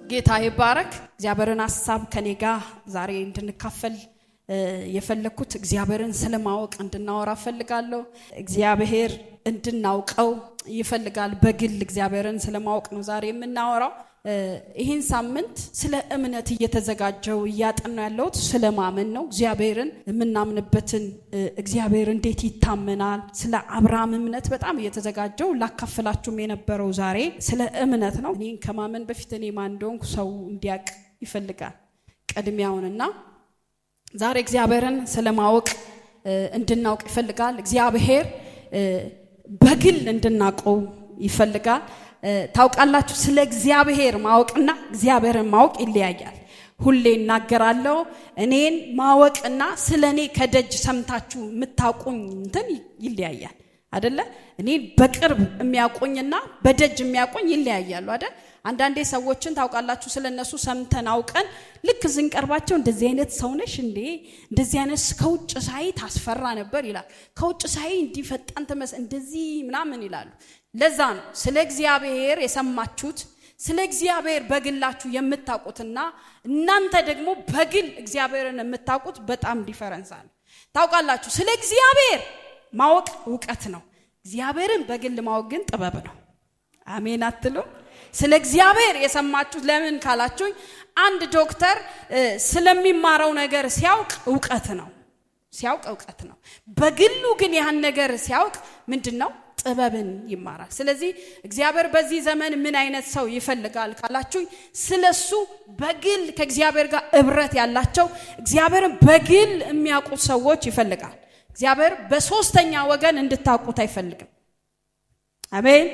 ጌታ ይባረክ። እግዚአብሔርን ሐሳብ ከኔ ጋር ዛሬ እንድንካፈል የፈለኩት እግዚአብሔርን ስለማወቅ እንድናወራ ፈልጋለሁ። እግዚአብሔር እንድናውቀው ይፈልጋል። በግል እግዚአብሔርን ስለማወቅ ነው ዛሬ የምናወራው። ይሄን ሳምንት ስለ እምነት እየተዘጋጀው ያጠናው ያለሁት ስለማመን ነው። እግዚአብሔርን የምናምንበትን እግዚአብሔር እንዴት ይታመናል ስለ አብርሃም እምነት በጣም እየተዘጋጀው ላካፈላችሁም የነበረው ዛሬ ስለ እምነት ነው። እኔን ከማመን በፊት እኔ ማን እንደሆንኩ ሰው እንዲያቅ ይፈልጋል ቅድሚያውንና ዛሬ እግዚአብሔርን ስለማወቅ እንድናውቅ ይፈልጋል። እግዚአብሔር በግል እንድናውቀው ይፈልጋል። ታውቃላችሁ ስለ እግዚአብሔር ማወቅና እግዚአብሔርን ማወቅ ይለያያል። ሁሌ እናገራለሁ እኔን ማወቅና ስለኔ ከደጅ ሰምታችሁ የምታውቁኝ እንትን ይለያያል አይደለ? እኔን በቅርብ የሚያውቁኝና በደጅ የሚያውቁኝ ይለያያሉ አይደል? አንዳንዴ ሰዎችን ታውቃላችሁ ስለነሱ ሰምተን አውቀን ልክ ዝንቀርባቸው እንደዚህ አይነት ሰው ነሽ እንዴ እንደዚህ አይነት ከውጭ ሳይ ታስፈራ ነበር ይላል። ከውጭ ሳይ እንዲፈጣን ተመስ እንደዚህ ምናምን ይላሉ። ለዛ ነው ስለ እግዚአብሔር የሰማችሁት ስለ እግዚአብሔር በግላችሁ የምታውቁትና እናንተ ደግሞ በግል እግዚአብሔርን የምታውቁት በጣም ዲፈረንስ አለ። ታውቃላችሁ ስለ እግዚአብሔር ማወቅ ዕውቀት ነው። እግዚአብሔርን በግል ማወቅ ግን ጥበብ ነው። አሜን አትሉ? ስለ እግዚአብሔር የሰማችሁት ለምን ካላችሁኝ አንድ ዶክተር ስለሚማረው ነገር ሲያውቅ ዕውቀት ነው። ሲያውቅ ዕውቀት ነው። በግሉ ግን ያን ነገር ሲያውቅ ምንድነው? ጥበብን ይማራል። ስለዚህ እግዚአብሔር በዚህ ዘመን ምን አይነት ሰው ይፈልጋል ካላችሁኝ ስለሱ በግል ከእግዚአብሔር ጋር ህብረት ያላቸው እግዚአብሔርን በግል የሚያውቁ ሰዎች ይፈልጋል። እግዚአብሔር በሶስተኛ ወገን እንድታውቁት አይፈልግም። አሜን።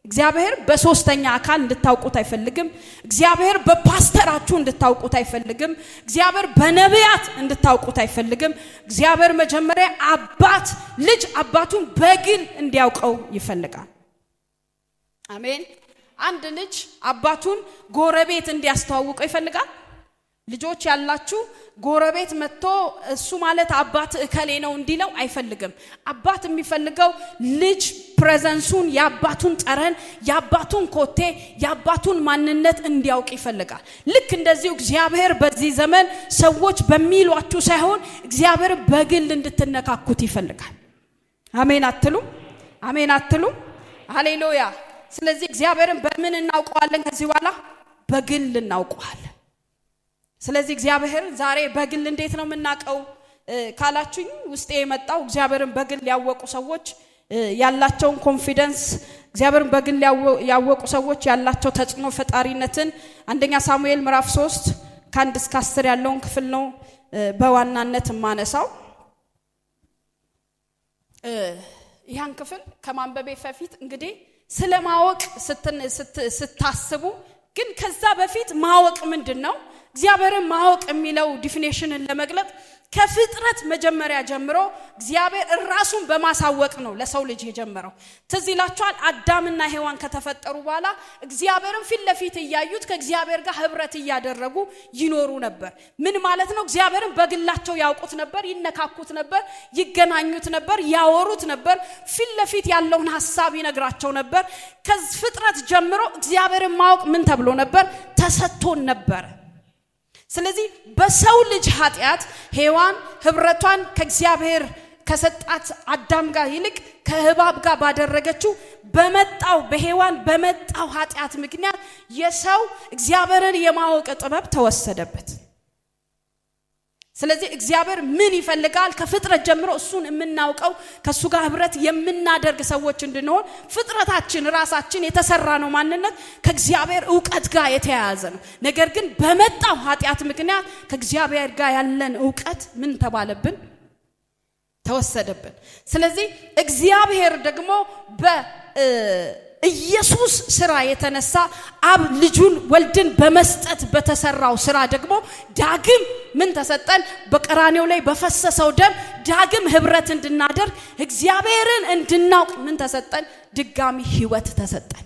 እግዚአብሔር በሶስተኛ አካል እንድታውቁት አይፈልግም። እግዚአብሔር በፓስተራችሁ እንድታውቁት አይፈልግም። እግዚአብሔር በነቢያት እንድታውቁት አይፈልግም። እግዚአብሔር መጀመሪያ አባት ልጅ አባቱን በግል እንዲያውቀው ይፈልጋል። አሜን። አንድ ልጅ አባቱን ጎረቤት እንዲያስተዋውቀው ይፈልጋል። ልጆች ያላችሁ ጎረቤት መጥቶ እሱ ማለት አባት እከሌ ነው እንዲለው አይፈልግም። አባት የሚፈልገው ልጅ ፕሬዘንሱን ያባቱን ጠረን ያባቱን ኮቴ ያባቱን ማንነት እንዲያውቅ ይፈልጋል። ልክ እንደዚሁ እግዚአብሔር በዚህ ዘመን ሰዎች በሚሏችሁ ሳይሆን እግዚአብሔር በግል እንድትነካኩት ይፈልጋል። አሜን አትሉ? አሜን አትሉ? ሃሌሉያ። ስለዚህ እግዚአብሔርን በምን እናውቀዋለን? ከዚህ በኋላ በግል እናውቀዋለን። ስለዚህ እግዚአብሔር ዛሬ በግል እንዴት ነው የምናውቀው ካላችሁኝ ውስጤ የመጣው እግዚአብሔርን በግል ያወቁ ሰዎች ያላቸውን ኮንፊደንስ እግዚአብሔርን በግል ያወቁ ሰዎች ያላቸው ተጽዕኖ ፈጣሪነትን አንደኛ ሳሙኤል ምዕራፍ 3 ከ1 እስከ 10 ያለውን ክፍል ነው በዋናነት ማነሳው። ያን ክፍል ከማንበቤ በፊት እንግዲህ ስለማወቅ ስታስቡ ግን ከዛ በፊት ማወቅ ምንድነው? እግዚአብሔርን ማወቅ የሚለው ዲፊኒሽንን ለመግለጥ ከፍጥረት መጀመሪያ ጀምሮ እግዚአብሔር ራሱን በማሳወቅ ነው ለሰው ልጅ የጀመረው። ትዝ ይላችኋል አዳምና ሔዋን ከተፈጠሩ በኋላ እግዚአብሔርን ፊት ለፊት እያዩት ከእግዚአብሔር ጋር ህብረት እያደረጉ ይኖሩ ነበር። ምን ማለት ነው? እግዚአብሔርን በግላቸው ያውቁት ነበር፣ ይነካኩት ነበር፣ ይገናኙት ነበር፣ ያወሩት ነበር፣ ፊት ለፊት ያለውን ሐሳብ ይነግራቸው ነበር። ከፍጥረት ጀምሮ እግዚአብሔርን ማወቅ ምን ተብሎ ነበር? ተሰጥቶን ነበር። ስለዚህ በሰው ልጅ ኃጢአት ሔዋን ህብረቷን ከእግዚአብሔር ከሰጣት አዳም ጋር ይልቅ ከእባብ ጋር ባደረገችው በመጣው በሔዋን በመጣው ኃጢአት ምክንያት የሰው እግዚአብሔርን የማወቅ ጥበብ ተወሰደበት። ስለዚህ እግዚአብሔር ምን ይፈልጋል? ከፍጥረት ጀምሮ እሱን የምናውቀው ከሱ ጋር ህብረት የምናደርግ ሰዎች እንድንሆን ፍጥረታችን ራሳችን የተሰራ ነው። ማንነት ከእግዚአብሔር ዕውቀት ጋር የተያያዘ ነው። ነገር ግን በመጣው ኃጢአት ምክንያት ከእግዚአብሔር ጋር ያለን ዕውቀት ምን ተባለብን? ተወሰደብን። ስለዚህ እግዚአብሔር ደግሞ ኢየሱስ ስራ የተነሳ አብ ልጁን ወልድን በመስጠት በተሰራው ስራ ደግሞ ዳግም ምን ተሰጠን? በቀራንዮ ላይ በፈሰሰው ደም ዳግም ህብረት እንድናደርግ እግዚአብሔርን እንድናውቅ ምን ተሰጠን? ድጋሚ ህይወት ተሰጠን።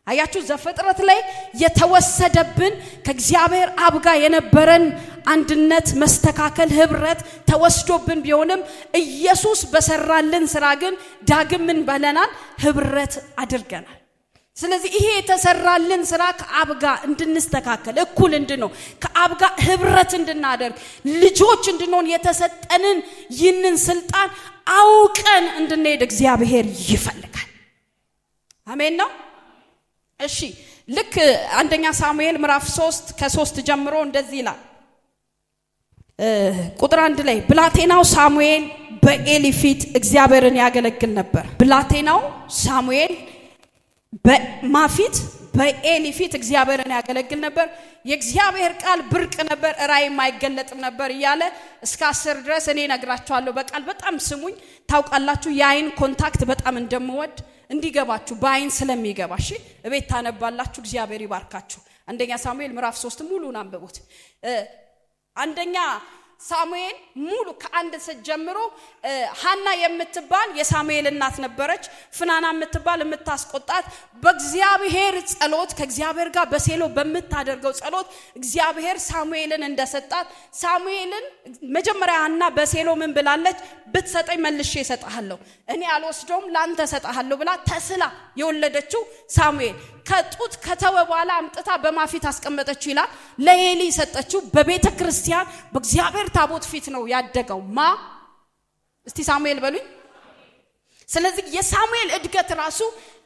አያችሁ ዘፍጥረት ላይ የተወሰደብን ከእግዚአብሔር አብ ጋር የነበረን አንድነት መስተካከል ህብረት ተወስዶብን ቢሆንም ኢየሱስ በሰራልን ስራ ግን ዳግም ምን በለናል? ህብረት አድርገናል። ስለዚህ ይሄ የተሰራልን ስራ ከአብ ጋር እንድንስተካከል እኩል እንድንሆን ከአብ ጋር ህብረት እንድናደርግ ልጆች እንድንሆን የተሰጠንን ይህንን ስልጣን አውቀን እንድንሄድ እግዚአብሔር ይፈልጋል። አሜን ነው። እሺ ልክ አንደኛ ሳሙኤል ምዕራፍ 3 ከ3 ጀምሮ እንደዚህ ይላል። ቁጥር 1 ላይ ብላቴናው ሳሙኤል በኤሊ ፊት እግዚአብሔርን ያገለግል ነበር። ብላቴናው ሳሙኤል በማፊት በኤሊ ፊት እግዚአብሔርን ያገለግል ነበር። የእግዚአብሔር ቃል ብርቅ ነበር፣ ራእይም አይገለጥም ነበር እያለ እስከ 10 ድረስ እኔ ነግራችኋለሁ። በቃል በጣም ስሙኝ። ታውቃላችሁ የአይን ኮንታክት በጣም እንደምወድ እንዲገባችሁ በአይን ስለሚገባ እሺ እቤት ታነባላችሁ። እግዚአብሔር ይባርካችሁ። አንደኛ ሳሙኤል ምዕራፍ 3 ሙሉን አንብቡት። አንደኛ ሳሙኤል ሙሉ ከአንድ ጀምሮ ሐና የምትባል የሳሙኤል እናት ነበረች። ፍናና የምትባል የምታስቆጣት በእግዚአብሔር ጸሎት ከእግዚአብሔር ጋር በሴሎ በመታደርገው ጸሎት እግዚአብሔር ሳሙኤልን እንደሰጣት ሳሙኤልን መጀመሪያ ሐና በሴሎ ምን ብላለች? ብትሰጠኝ መልሼ እሰጣለሁ፣ እኔ አልወስደውም ላንተ እሰጣለሁ ብላ ተስላ የወለደችው ሳሙኤል ከጡት ከተወ በኋላ አምጥታ በማፊት አስቀመጠችው ይላል። ለኤሊ ሰጠችው። በቤተ ክርስቲያን በእግዚአብሔር ታቦት ፊት ነው ያደገው። እስቲ ሳሙኤል በሉኝ። ስለዚህ የሳሙኤል እድገት ራሱ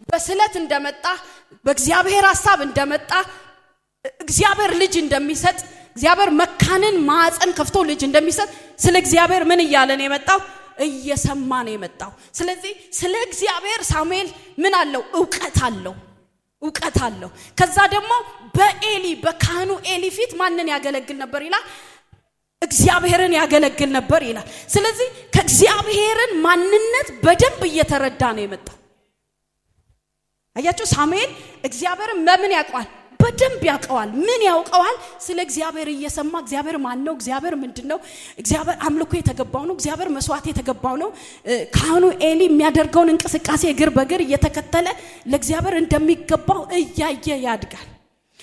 በስለት እንደመጣ በእግዚአብሔር ሐሳብ እንደመጣ እግዚአብሔር ልጅ እንደሚሰጥ እግዚአብሔር መካንን ማዕፀን ከፍቶ ልጅ እንደሚሰጥ ስለ እግዚአብሔር ምን እያለ ነው የመጣው? እየሰማ ነው የመጣው። ስለዚህ ስለ እግዚአብሔር ሳሙኤል ምን አለው? እውቀት አለው። ከዛ ደግሞ በኤሊ በካህኑ ኤሊ ፊት ማንን ያገለግል ነበር ይላል? እግዚአብሔርን ያገለግል ነበር ይላል። ስለዚህ ከእግዚአብሔርን ማንነት በደንብ እየተረዳ ነው የመጣው። አያችሁ ሳሙኤል እግዚአብሔርን በምን ያውቀዋል? በደንብ ያውቀዋል። ምን ያውቀዋል? ስለ እግዚአብሔር እየሰማ እግዚአብሔር ማን ነው? እግዚአብሔር ምንድነው? እግዚአብሔር አምልኮ የተገባው ነው? እግዚአብሔር መስዋዕት የተገባው ነው? ካህኑ ኤሊ የሚያደርገውን እንቅስቃሴ እግር በእግር እየተከተለ ለእግዚአብሔር እንደሚገባው እያየ ያድጋል።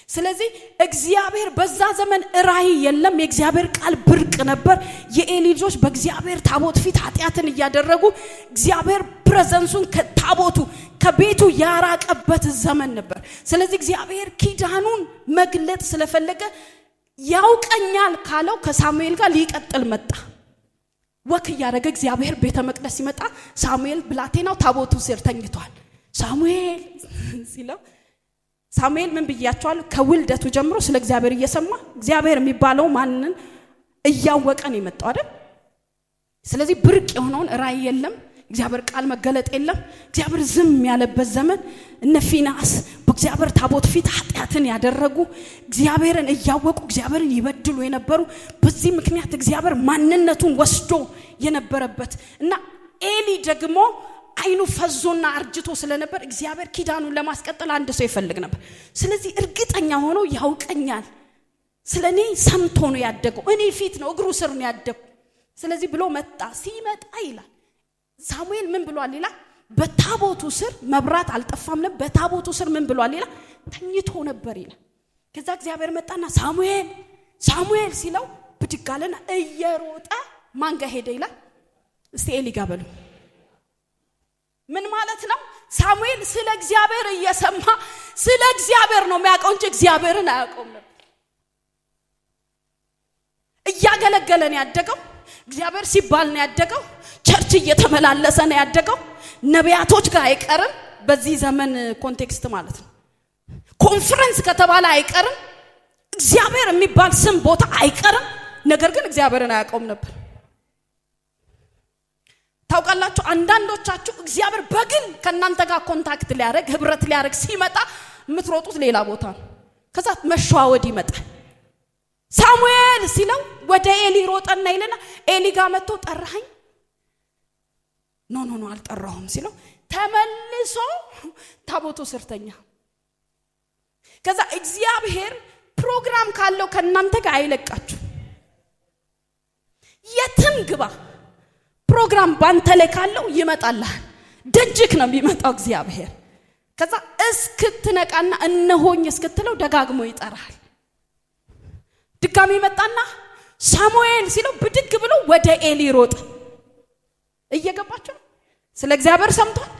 ስለዚህ እግዚአብሔር በዛ ዘመን ራእይ የለም። የእግዚአብሔር ቃል ብርቅ ነበር። የኤሊ ልጆች በእግዚአብሔር ታቦት ፊት ኃጢያትን እያደረጉ እግዚአብሔር ፕሬዘንሱን ከታቦቱ ከቤቱ ያራቀበት ዘመን ነበር። ስለዚህ እግዚአብሔር ኪዳኑን መግለጥ ስለፈለገ ያውቀኛል ካለው ከሳሙኤል ጋር ሊቀጥል መጣ። ወክ ያደረገ እግዚአብሔር ቤተ መቅደስ ሲመጣ ሳሙኤል ብላቴናው ታቦቱ ስር ተኝቷል። ሳሙኤል ሲለው ሳሙኤል ምን ብያቸዋል? ከውልደቱ ጀምሮ ስለ እግዚአብሔር እየሰማ እግዚአብሔር የሚባለው ማንን እያወቀን የመጣው አይደል? ስለዚህ ብርቅ የሆነውን ራእይ የለም። እግዚአብሔር ቃል መገለጥ የለም። እግዚአብሔር ዝም ያለበት ዘመን እነ ፊናስ በእግዚአብሔር ታቦት ፊት ኃጢያትን ያደረጉ እግዚአብሔርን እያወቁ እግዚአብሔርን ይበድሉ የነበሩ በዚህ ምክንያት እግዚአብሔር ማንነቱን ወስዶ የነበረበት እና ኤሊ ደግሞ አይኑ ፈዞና አርጅቶ ስለነበር እግዚአብሔር ኪዳኑን ለማስቀጠል አንድ ሰው ይፈልግ ነበር። ስለዚህ እርግጠኛ ሆኖ ያውቀኛል፣ ስለኔ ሰምቶ ነው ያደገው፣ እኔ ፊት ነው እግሩ ስር ነው ያደገው። ስለዚህ ብሎ መጣ። ሲመጣ ይላል ሳሙኤል ምን ብሏል ይላል? በታቦቱ ስር መብራት አልጠፋም ነበር። በታቦቱ ስር ምን ብሏል ይላል? ተኝቶ ነበር ይላል። ከዛ እግዚአብሔር መጣና ሳሙኤል ሳሙኤል ሲለው ብድግ አለና እየሮጠ ማን ጋር ሄደ ይላል? እስቲ ኤሊ ጋር በሉ። ምን ማለት ነው? ሳሙኤል ስለ እግዚአብሔር እየሰማ ስለ እግዚአብሔር ነው የሚያውቀው እንጂ እግዚአብሔርን አያውቀውም ነበር። እያገለገለ ነው ያደገው። እግዚአብሔር ሲባል ነው ያደገው። ቸርች እየተመላለሰ ነው ያደገው። ነቢያቶች ጋር አይቀርም። በዚህ ዘመን ኮንቴክስት ማለት ነው። ኮንፈረንስ ከተባለ አይቀርም። እግዚአብሔር የሚባል ስም ቦታ አይቀርም። ነገር ግን እግዚአብሔርን አያውቀውም ነበር። ታውቃላችሁ አንዳንዶቻችሁ እግዚአብሔር በግል ከናንተ ጋር ኮንታክት ሊያደርግ ህብረት ሊያደርግ ሲመጣ የምትሮጡት ሌላ ቦታ ነው። ከዛ መሸዋወድ ይመጣል። ሳሙኤል ሲለው ወደ ኤሊ ሮጠና ይለና ኤሊ ጋር መጥቶ ጠራኸኝ? ኖ አልጠራሁም ሲለው ተመልሶ ታቦቱ ስር ተኛ። ከዛ እግዚአብሔር ፕሮግራም ካለው ከናንተ ጋር አይለቃችሁ። የትም ግባ ፕሮግራም ባንተ ላይ ካለው ይመጣልህ። ደጅክ ነው የሚመጣው እግዚአብሔር። ከዛ እስክትነቃና እነሆኝ እስክትለው ደጋግሞ ይጠራል። ድጋሚ መጣና ሳሙኤል ሲለው ብድግ ብሎ ወደ ኤሊ ሮጠ። እየገባችሁ ስለ እግዚአብሔር ሰምቷል።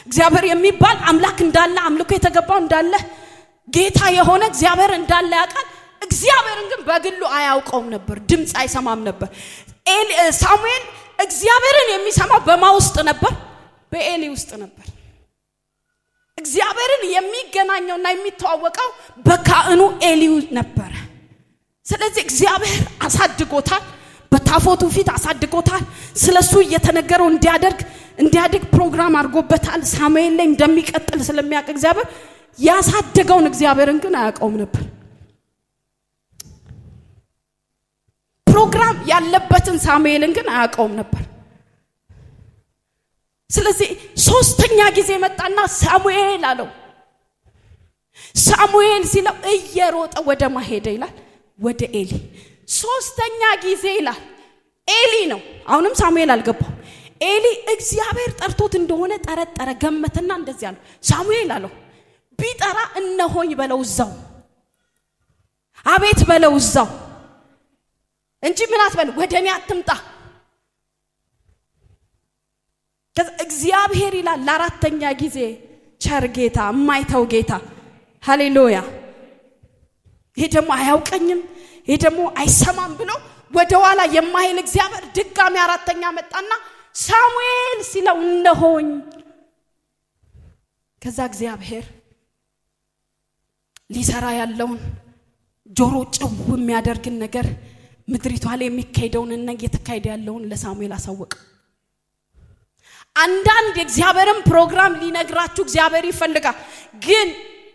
እግዚአብሔር የሚባል አምላክ እንዳለ አምልኮ የተገባው እንዳለ ጌታ የሆነ እግዚአብሔር እንዳለ ያውቃል። እግዚአብሔርን ግን በግሉ አያውቀውም ነበር፣ ድምጽ አይሰማም ነበር። ሳሙኤል እግዚአብሔርን የሚሰማው በማ ውስጥ ነበር? በኤሊ ውስጥ ነበር። እግዚአብሔርን የሚገናኘውና የሚተዋወቀው በካህኑ ኤሊ ነበር። ስለዚህ እግዚአብሔር አሳድጎታል፣ በታፎቱ ፊት አሳድጎታል። ስለሱ እየተነገረው እንዲያድግ ፕሮግራም አድርጎበታል። ሳሙኤል ላይ እንደሚቀጥል ስለሚያውቅ እግዚአብሔር ያሳደገውን እግዚአብሔርን ግን አያውቀውም ነበር። ፕሮግራም ያለበትን ሳሙኤልን ግን አያውቀውም ነበር። ስለዚህ ሶስተኛ ጊዜ መጣና ሳሙኤል አለው። ሳሙኤል ሲለው እየሮጠ ወደ ማሄደ ይላል? ወደ ኤሊ። ሶስተኛ ጊዜ ይላል ኤሊ ነው። አሁንም ሳሙኤል አልገባም። ኤሊ እግዚአብሔር ጠርቶት እንደሆነ ጠረጠረ፣ ገመተና እንደዚህ አለው። ሳሙኤል አለው። ቢጠራ እነሆኝ በለው እዛው፣ አቤት በለው እዛው እንጂ ምን አትበል፣ ወደኔ አትምጣ። እግዚአብሔር ይላል ለአራተኛ ጊዜ ቸር ጌታ፣ የማይተው ጌታ፣ ሃሌሉያ። ይሄ ደግሞ አያውቀኝም፣ ይሄ ደግሞ አይሰማም ብሎ ወደ ኋላ የማይል እግዚአብሔር ድጋሚ አራተኛ መጣና ሳሙኤል ሲለው እነሆኝ። ከዛ እግዚአብሔር ሊሰራ ያለውን ጆሮ ጭው የሚያደርግን ነገር ምድሪቷ ላይ የሚካሄደውንና እየተካሄደ ያለውን ለሳሙኤል አሳወቀ። አንዳንድ የእግዚአብሔርን ፕሮግራም ሊነግራችሁ እግዚአብሔር ይፈልጋል። ግን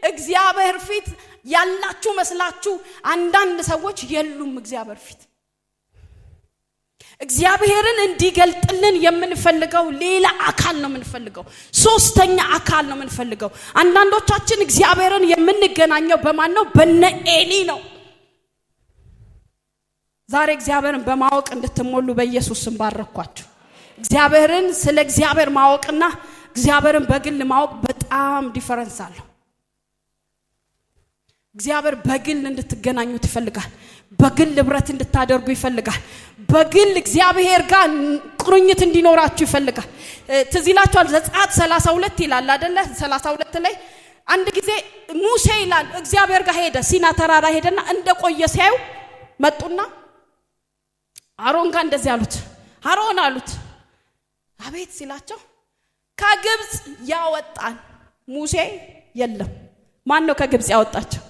እግዚአብሔር ፊት ያላችሁ መስላችሁ አንዳንድ ሰዎች የሉም። እግዚአብሔር ፊት እግዚአብሔርን እንዲገልጥልን የምንፈልገው ሌላ አካል ነው የምንፈልገው፣ ሶስተኛ አካል ነው የምንፈልገው። አንዳንዶቻችን እግዚአብሔርን የምንገናኘው በማን ነው? በነ ኤሊ ነው። ዛሬ እግዚአብሔርን በማወቅ እንድትሞሉ በኢየሱስ ስም ባረኳችሁ። እግዚአብሔርን ስለ እግዚአብሔር ማወቅና እግዚአብሔርን በግል ማወቅ በጣም ዲፈረንስ አለው። እግዚአብሔር በግል እንድትገናኙት ይፈልጋል። በግል ህብረት እንድታደርጉ ይፈልጋል። በግል እግዚአብሔር ጋር ቁርኝት እንዲኖራችሁ ይፈልጋል። ትዝ ይላችኋል ዘጸአት 32 ይላል አይደለ? 32 ላይ አንድ ጊዜ ሙሴ ይላል እግዚአብሔር ጋር ሄደ፣ ሲና ተራራ ሄደና እንደቆየ ሲያዩ መጡና አሮን ጋር እንደዚህ አሉት። አሮን አሉት አቤት ሲላቸው ከግብጽ ያወጣን ሙሴ የለም። ማን ነው ከግብጽ ያወጣቸው?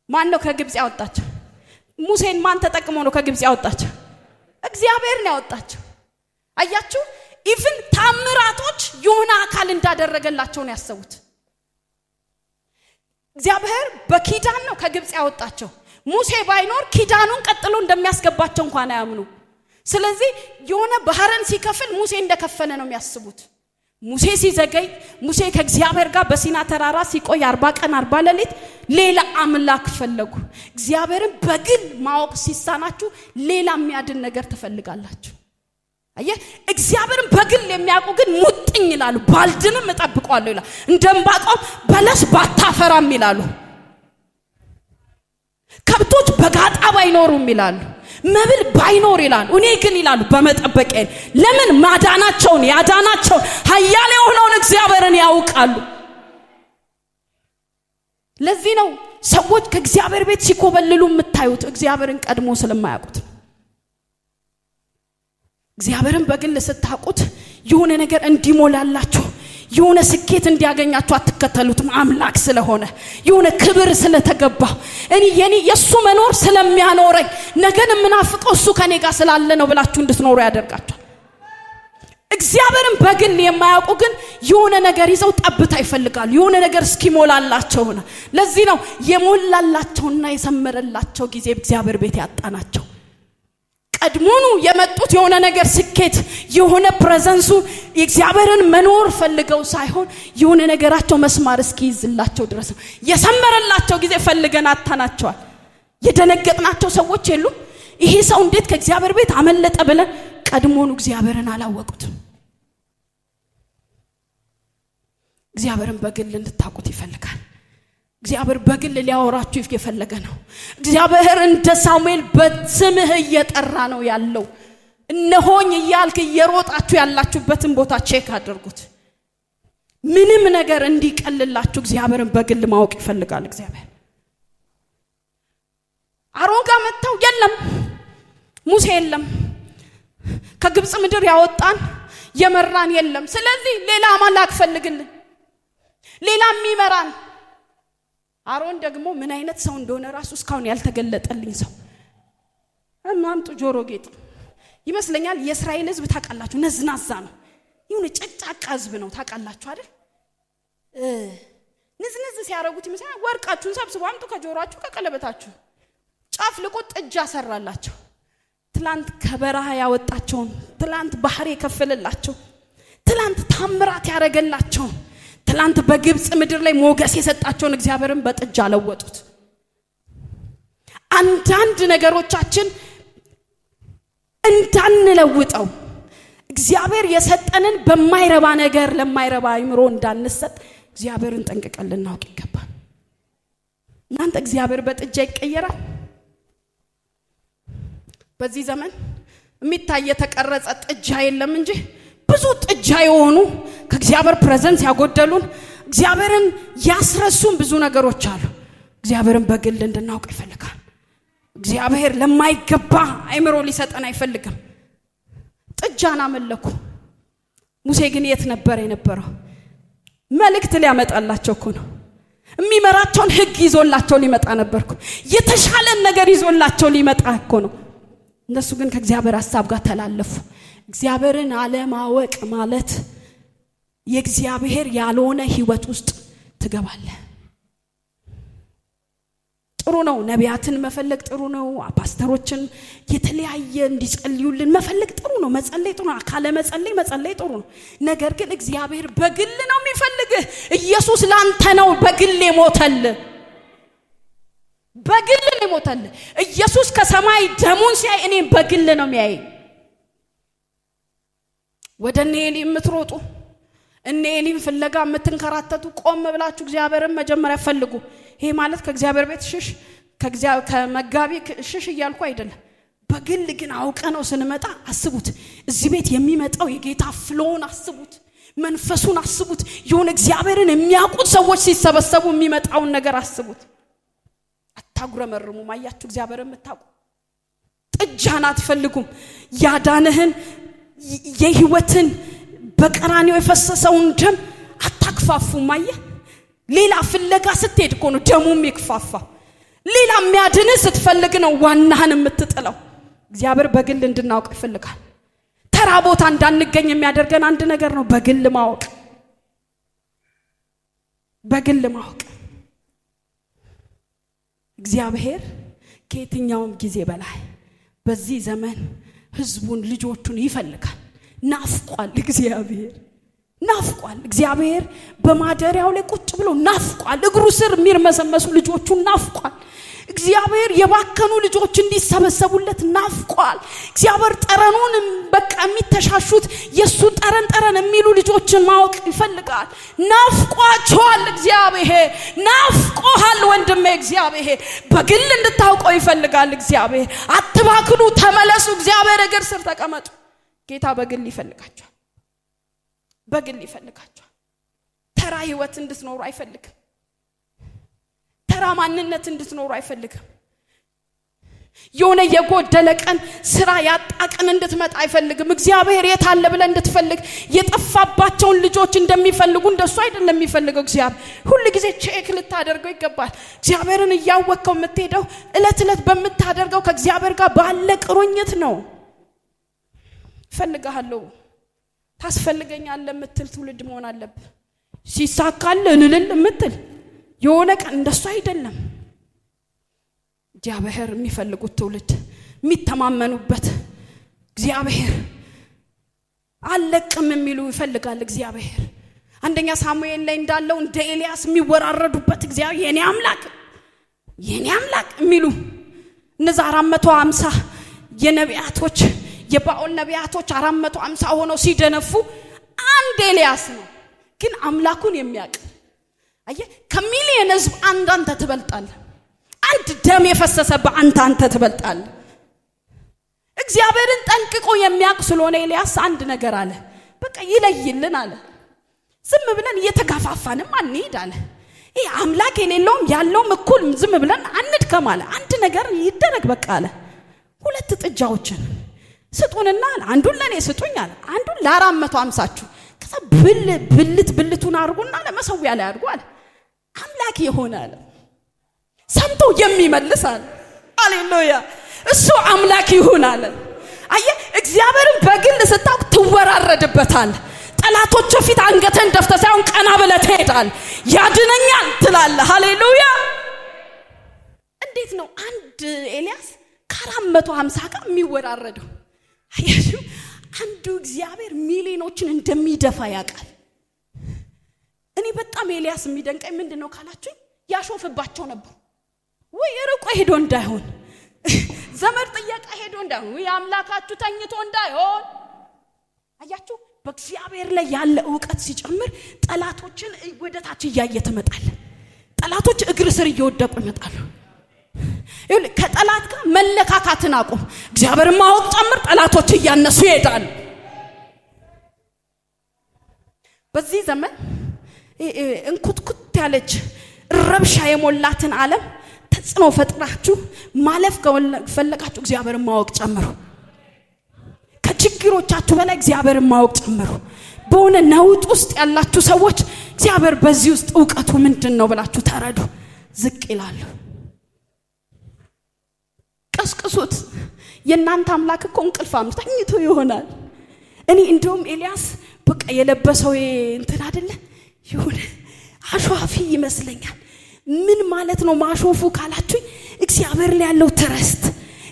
ማን ነው ከግብጽ ያወጣቸው? ሙሴን ማን ተጠቅሞ ነው ከግብጽ ያወጣቸው? እግዚአብሔር ነው ያወጣቸው። አያችሁ፣ ኢቭን ታምራቶች የሆነ አካል እንዳደረገላቸው ነው ያሰቡት። እግዚአብሔር በኪዳን ነው ከግብጽ ያወጣቸው። ሙሴ ባይኖር ኪዳኑን ቀጥሎ እንደሚያስገባቸው እንኳን አያምኑ። ስለዚህ የሆነ ባህርን ሲከፍል ሙሴ እንደከፈለ ነው የሚያስቡት። ሙሴ ሲዘገይ፣ ሙሴ ከእግዚአብሔር ጋር በሲና ተራራ ሲቆይ 40 ቀን 40 ሌሊት ሌላ አምላክ ፈለጉ። እግዚአብሔርን በግል ማወቅ ሲሳናችሁ ሌላ የሚያድን ነገር ትፈልጋላችሁ። አየ እግዚአብሔርን በግል የሚያውቁ ግን ሙጥኝ ይላሉ። ባልድንም እጠብቀዋለሁ ይላል። እንደምባቆም በለስ ባታፈራም ይላሉ። ከብቶች በጋጣ ባይኖሩም ይላሉ። መብል ባይኖር ይላሉ። እኔ ግን ይላሉ በመጠበቄ ለምን ማዳናቸውን ያዳናቸው ኃያል የሆነውን እግዚአብሔርን ያውቃሉ። ለዚህ ነው ሰዎች ከእግዚአብሔር ቤት ሲኮበልሉ የምታዩት እግዚአብሔርን ቀድሞ ስለማያውቁት። እግዚአብሔርን በግል ስታውቁት የሆነ ነገር እንዲሞላላችሁ የሆነ ስኬት እንዲያገኛችሁ አትከተሉትም። አምላክ ስለሆነ የሆነ ክብር ስለተገባው የኔ የሱ መኖር ስለሚያኖረኝ ነገን ምናፍቀው እሱ ከኔ ጋር ስላለ ነው ብላችሁ እንድትኖሩ ያደርጋችኋል። እግዚአብሔርን በግል የማያውቁ ግን የሆነ ነገር ይዘው ጠብታ ይፈልጋሉ። የሆነ ነገር እስኪሞላላቸው ነው። ለዚህ ነው የሞላላቸውና የሰመረላቸው ጊዜ እግዚአብሔር ቤት ያጣናቸው። ቀድሞኑ የመጡት የሆነ ነገር ስኬት የሆነ ፕሬዘንሱ የእግዚአብሔርን መኖር ፈልገው ሳይሆን የሆነ ነገራቸው መስማር እስኪይዝላቸው ድረስ ነው። የሰመረላቸው ጊዜ ፈልገን አጣናቸዋል። የደነገጥናቸው ሰዎች የሉም። ይሄ ሰው እንዴት ከእግዚአብሔር ቤት አመለጠ ብለን ቀድሞኑ እግዚአብሔርን አላወቁትም። እግዚአብሔርን በግል እንድታውቁት ይፈልጋል። እግዚአብሔር በግል ሊያወራችሁ የፈለገ ነው። እግዚአብሔር እንደ ሳሙኤል በስምህ እየጠራ ነው ያለው። እነሆኝ እያልክ እየሮጣችሁ ያላችሁበትን ቦታ ቼክ አድርጉት። ምንም ነገር እንዲቀልላችሁ እግዚአብሔርን በግል ማወቅ ይፈልጋል እግዚአብሔር። አሮን ጋር መጣው የለም ሙሴ የለም ከግብጽ ምድር ያወጣን የመራን የለም። ስለዚህ ሌላ አምላክ ፈልግልን ሌላ የሚመራን። አሮን ደግሞ ምን አይነት ሰው እንደሆነ ራሱ እስካሁን ያልተገለጠልኝ ሰው ማምጡ ጆሮ ጌጥ ይመስለኛል። የእስራኤል ሕዝብ ታውቃላችሁ ነዝናዛ ነው ይሁን ጨጫቃ ሕዝብ ነው ታውቃላችሁ አይደል? ንዝንዝ ሲያረጉት ይመስላል ወርቃችሁን ሰብስቡ አምጡ ከጆሮአችሁ ከቀለበታችሁ ጫፍ ልቆ ጥጃ ሰራላቸው። ትላንት ከበረሃ ያወጣቸውን ትላንት ባህር የከፈለላቸው ትላንት ታምራት ያረገላቸው ትላንት በግብጽ ምድር ላይ ሞገስ የሰጣቸውን እግዚአብሔርን በጥጃ ለወጡት። አንዳንድ ነገሮቻችን እንዳንለውጠው እግዚአብሔር የሰጠንን በማይረባ ነገር ለማይረባ አይምሮ እንዳንሰጥ እግዚአብሔርን ጠንቅቀን ልናውቅ ይገባል። እናንተ እግዚአብሔር በጥጃ ይቀየራል? በዚህ ዘመን የሚታይ የተቀረጸ ጥጃ የለም እንጂ ብዙ ጥጃ የሆኑ ከእግዚአብሔር ፕሬዘንስ ያጎደሉን እግዚአብሔርን ያስረሱን ብዙ ነገሮች አሉ። እግዚአብሔርን በግል እንድናውቅ ይፈልጋል። እግዚአብሔር ለማይገባ አይምሮ ሊሰጠን አይፈልግም። ጥጃን አመለኩ። ሙሴ ግን የት ነበር የነበረው? መልእክት ሊያመጣላቸው እኮ ነው። የሚመራቸውን ሕግ ይዞላቸው ሊመጣ ነበርኩ። የተሻለን ነገር ይዞላቸው ሊመጣ እኮ ነው። እነሱ ግን ከእግዚአብሔር ሐሳብ ጋር ተላለፉ። እግዚአብሔርን አለማወቅ ማለት የእግዚአብሔር ያልሆነ ህይወት ውስጥ ትገባለህ። ጥሩ ነው ነቢያትን መፈለግ ጥሩ ነው። ፓስተሮችን የተለያየ እንዲጸልዩልን መፈለግ ጥሩ ነው። መጸለይ ጥሩ ነው። አካለ መጸለይ ጥሩ ነው። ነገር ግን እግዚአብሔር በግል ነው የሚፈልግህ። ኢየሱስ ላንተ ነው በግል የሞተልህ። በግል ነው የሞተልህ። ኢየሱስ ከሰማይ ደሙን ሲያይ እኔ በግል ነው የሚያይ። ወደኔ ኤሊ የምትሮጡ እኔ ኤሊን ፍለጋ የምትንከራተቱ ቆም ብላችሁ እግዚአብሔርን መጀመሪያ ፈልጉ። ይሄ ማለት ከእግዚአብሔር ቤት ሽሽ ከመጋቢ ሽሽ እያልኩ አይደለም። በግል ግን አውቀ ነው ስንመጣ አስቡት። እዚህ ቤት የሚመጣው የጌታ ፍሎን አስቡት፣ መንፈሱን አስቡት። የሆነ እግዚአብሔርን የሚያውቁት ሰዎች ሲሰበሰቡ የሚመጣውን ነገር አስቡት። አታጉረመርሙ። ማያችሁ እግዚአብሔርን የምታውቁ ጥጃን አትፈልጉም። ያዳነህን የህይወትን በቀራንዮ የፈሰሰውን ደም አታክፋፉ። ማየ ሌላ ፍለጋ ስትሄድ እኮ ነው ደሙም ይክፋፋ። ሌላ የሚያድንህ ስትፈልግ ነው ዋናህን የምትጥለው። እግዚአብሔር በግል እንድናውቅ ይፈልጋል። ተራ ቦታ እንዳንገኝ የሚያደርገን አንድ ነገር ነው፣ በግል ማወቅ። በግል ማወቅ እግዚአብሔር ከየትኛውም ጊዜ በላይ በዚህ ዘመን ህዝቡን ልጆቹን ይፈልጋል። ናፍቋል። እግዚአብሔር በማደሪያው ላይ ቁጭ ብሎ ናፍቋል። እግሩ ስር የሚርመሰመሱ ልጆቹን ናፍቋል። እግዚአብሔር የባከኑ ልጆች እንዲሰበሰቡለት ናፍቋል። እግዚአብሔር ጠረኑን በቃ የሚተሻሹት የሱን ጠረን የሚሉ ልጆችን ማወቅ ይፈልጋል። ናፍቋቸዋል። እግዚአብሔር ናፍቆሃል ወንድሜ። እግዚአብሔር በግል እንድታውቀው ይፈልጋል። እግዚአብሔር አትባክኑ፣ ተመለሱ። እግዚአብሔር እግር ስር ተቀመጡ። ጌታ በግል ይፈልጋቸዋል። ተራ ህይወት እንድትኖሩ አይፈልግም። ተራ ማንነት እንድትኖሩ አይፈልግም። የሆነ የጎደለ ቀን ስራ ያጣቀን እንድትመጣ አይፈልግም። እግዚአብሔር የት አለ ብለ እንድትፈልግ የጠፋባቸውን ልጆች እንደሚፈልጉ እንደሱ አይደለም የሚፈልገው። እግዚአብሔር ሁሉ ጊዜ ቼክ ልታደርገው ይገባል። እግዚአብሔርን እያወቀው የምትሄደው እለት በምታደርገው ከእግዚአብሔር ጋር ባለ ቁርኝት ነው። ፈልጋለሁ ታስፈልገኛለህ የምትል ትውልድ መሆን አለብህ። ሲሳካል እልል የምትል የሆነ ቀን እንደሱ አይደለም። እግዚአብሔር የሚፈልጉት ትውልድ የሚተማመኑበት እግዚአብሔር አለቅም የሚሉ ይፈልጋል። እግዚአብሔር አንደኛ ሳሙኤል ላይ እንዳለው እንደ ኤልያስ የሚወራረዱበት እግዚአብሔር የኔ አምላክ የሚሉ እነዛ 450 የነቢያቶች የባኦል ነቢያቶች 450 ሆነው ሲደነፉ አንድ ኤልያስ ነው ግን አምላኩን የሚያውቅ። አየ ከሚሊየን ህዝብ አንተ ትበልጣለህ። አንድ ደም የፈሰሰበት አንተ ትበልጣለህ። እግዚአብሔርን ጠንቅቆ የሚያውቅ ስለሆነ ኤልያስ አንድ ነገር አለ፣ በቃ ይለይልን አለ። ዝም ብለን እየተጋፋፋንም አንሄድ አለ። ይሄ አምላክ የሌለውም ያለውም እኩል ዝም ብለን አንድከም አለ። አንድ ነገር ይደረግ በቃ አለ። 2 ጥጃዎችን ስጡንና አንዱን ለኔ ስጡኝ አለ፣ አንዱን ለ450ችሁ ከዛ ብልቱን አርጉና ለመሰዊያ ላይ አድርጉ አለ። አምላክ ይሆናል ሰምቶ የሚመልስ አለ። ሃሌሉያ! እሱ አምላክ ይሆናል። አየ እግዚአብሔርን በግል ስታውቅ ትወራረድበታል። ጠላቶች ፊት አንገተን ደፍተ ሳይሆን ቀና ብለህ ትሄዳለህ። ያድነኛል ትላለህ። ሃሌሉያ! እንዴት ነው አንድ ኤልያስ ከ450 ጋር የሚወራረደው? አያችሁ፣ አንዱ እግዚአብሔር ሚሊዮኖችን እንደሚደፋ ያውቃል። እኔ በጣም ኤልያስ የሚደንቀኝ ምንድነው ካላችሁ ያሾፍባቸው ነበር። ወይ ርቆ ሄዶ እንዳይሆን ዘመድ ጥያቄ ሄዶ እንዳይሆን ወይ አምላካችሁ ተኝቶ እንዳይሆን። አያችሁ በእግዚአብሔር ላይ ያለ ዕውቀት ሲጨምር ጠላቶችን ወደታች እያየ ተመጣለ። ጠላቶች እግር ስር እየወደቁ ይመጣሉ። ከጠላት ጋር መለካካትን አቁም። እግዚአብሔርን ማወቅ ጨምር፣ ጠላቶች እያነሱ ይሄዳሉ። በዚህ ዘመን እንኩትኩት ያለች ረብሻ የሞላትን ዓለም ተጽዕኖ ፈጥራችሁ ማለፍ ከፈለጋችሁ እግዚአብሔርን ማወቅ ጨምሩ። ከችግሮቻችሁ በላይ እግዚአብሔርን ማወቅ ጨምሩ። በሆነ ነውጥ ውስጥ ያላችሁ ሰዎች እግዚአብሔር በዚህ ውስጥ ዕውቀቱ ምንድነው ብላችሁ ተረዱ። ዝቅ ይላሉ። ቀስቅሱት። የእናንተ አምላክ እኮ እንቅልፋም ተኝቶ ይሆናል። እኔ እንደውም ኤልያስ በቃ የለበሰው እንትን አይደለ ይሁን አሽዋፊ ይመስለኛል። ምን ማለት ነው ማሾፉ ካላችሁ እግዚአብሔር ላይ ያለው ትረስት፣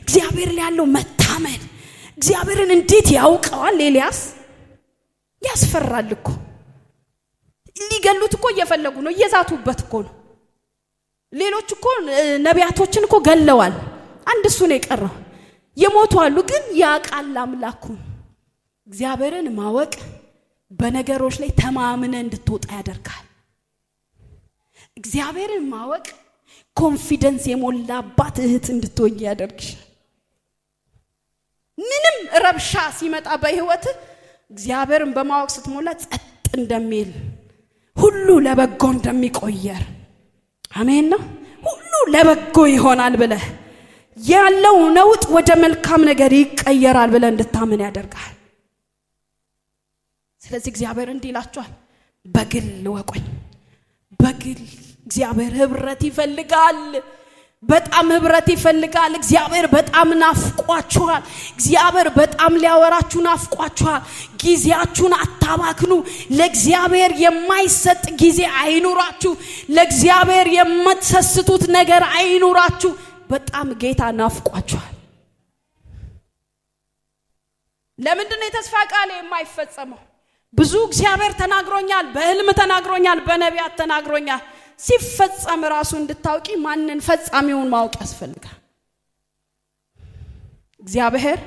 እግዚአብሔር ላይ ያለው መታመን፣ እግዚአብሔርን እንዴት ያውቀዋል ኤልያስ። ያስፈራል እኮ። ሊገሉት እኮ እየፈለጉ ነው፣ እየዛቱበት እኮ ነው። ሌሎች እኮ ነቢያቶችን እኮ ገለዋል። አንድ እሱ ነው የቀረው። የሞቱ አሉ፣ ግን ያውቃል አምላኩ። እግዚአብሔርን ማወቅ በነገሮች ላይ ተማምነ እንድትወጣ ያደርጋል። እግዚአብሔርን ማወቅ ኮንፊደንስ የሞላባት እህት እንድትሆኝ ያደርግሻል። ምንም ረብሻ ሲመጣ በህይወት እግዚአብሔርን በማወቅ ስትሞላ ጸጥ እንደሚል ሁሉ ለበጎ እንደሚቆየር አሜን ነው። ሁሉ ለበጎ ይሆናል ብለህ ያለው ነውጥ ወደ መልካም ነገር ይቀየራል ብለህ እንድታምን ያደርጋል። ስለዚህ እግዚአብሔር እንዲህ ይላችኋል፣ በግል ወቆኝ። በግል እግዚአብሔር ህብረት ይፈልጋል። በጣም ህብረት ይፈልጋል። እግዚአብሔር በጣም ናፍቋችኋል። እግዚአብሔር በጣም ሊያወራችሁ ናፍቋችኋል። ጊዜያችሁን አታባክኑ። ለእግዚአብሔር የማይሰጥ ጊዜ አይኑራችሁ። ለእግዚአብሔር የምትሰስቱት ነገር አይኑራችሁ። በጣም ጌታ ናፍቋችኋል። ለምንድን ነው የተስፋ ቃል የማይፈጸመው? ብዙ እግዚአብሔር ተናግሮኛል፣ በህልም ተናግሮኛል፣ በነቢያት ተናግሮኛል። ሲፈጸም ራሱ እንድታውቂ ማንን ፈጻሚውን ማወቅ ያስፈልጋል። እግዚአብሔር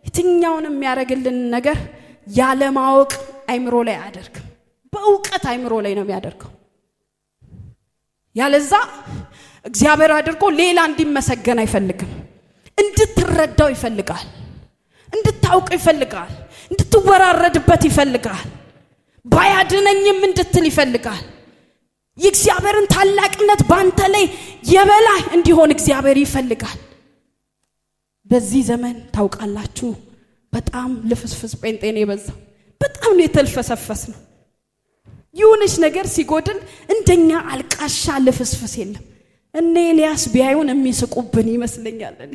የትኛውንም የሚያደርግልን ነገር ያለ ማወቅ አይምሮ ላይ አያደርግም። በእውቀት አይምሮ ላይ ነው የሚያደርገው። ያለዛ እግዚአብሔር አድርጎ ሌላ እንዲመሰገን አይፈልግም። እንድትረዳው ይፈልጋል፣ እንድታውቅ ይፈልጋል፣ እንድትወራረድበት ይፈልጋል፣ ባያድነኝም እንድትል ይፈልጋል። የእግዚአብሔርን ታላቅነት ባንተ ላይ የበላይ እንዲሆን እግዚአብሔር ይፈልጋል። በዚህ ዘመን ታውቃላችሁ በጣም ልፍስፍስ ጴንጤን የበዛው በጣም ነው የተልፈሰፈስ ነው። የሆነች ነገር ሲጎድል እንደኛ አልቃሻ ልፍስፍስ የለም። እነ ኤልያስ ቢያዩን የሚስቁብን ይመስለኛል እኔ።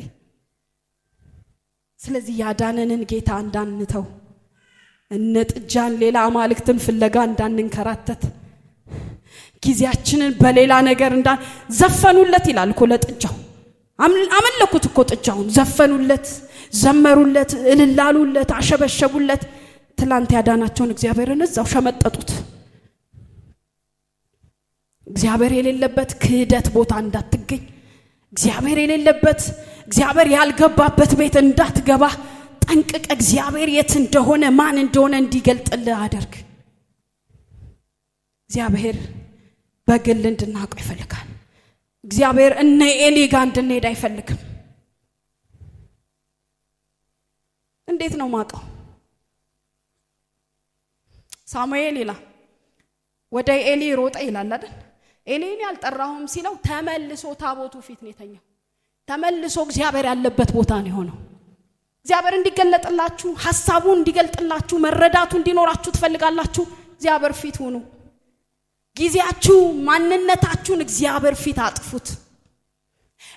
ስለዚህ ያዳነንን ጌታ እንዳንተው፣ እነ ጥጃን ሌላ አማልክትን ፍለጋ እንዳንንከራተት፣ ጊዜያችንን በሌላ ነገር ዘፈኑለት ይላል እኮ ለጥጃው። አመለኩት እኮ ጥጃውን፣ ዘፈኑለት፣ ዘመሩለት፣ እልላሉለት፣ አሸበሸቡለት። ትላንት ያዳናቸውን እግዚአብሔርን እዛው ሸመጠጡት። እግዚአብሔር የሌለበት ክህደት ቦታ እንዳትገኝ፣ እግዚአብሔር የሌለበት እግዚአብሔር ያልገባበት ቤት እንዳትገባ ጠንቅቀ እግዚአብሔር የት እንደሆነ ማን እንደሆነ እንዲገልጥልህ አድርግ። እግዚአብሔር በግል እንድናውቅ ይፈልጋል። እግዚአብሔር እነ ኤሊ ጋር እንድንሄድ አይፈልግም። እንዴት ነው ማቀው? ሳሙኤል ይላል ወደ ኤሊ ሮጠ ይላል አይደል? ኤሊን ያልጠራሁም ሲለው ተመልሶ ታቦቱ ፊት ነው የተኛው። ተመልሶ እግዚአብሔር ያለበት ቦታ ነው የሆነው። እግዚአብሔር እንዲገለጥላችሁ ሐሳቡን እንዲገልጥላችሁ መረዳቱ እንዲኖራችሁ ትፈልጋላችሁ? እግዚአብሔር ፊት ሁኑ። ጊዜያችሁ ማንነታችሁን እግዚአብሔር ፊት አጥፉት።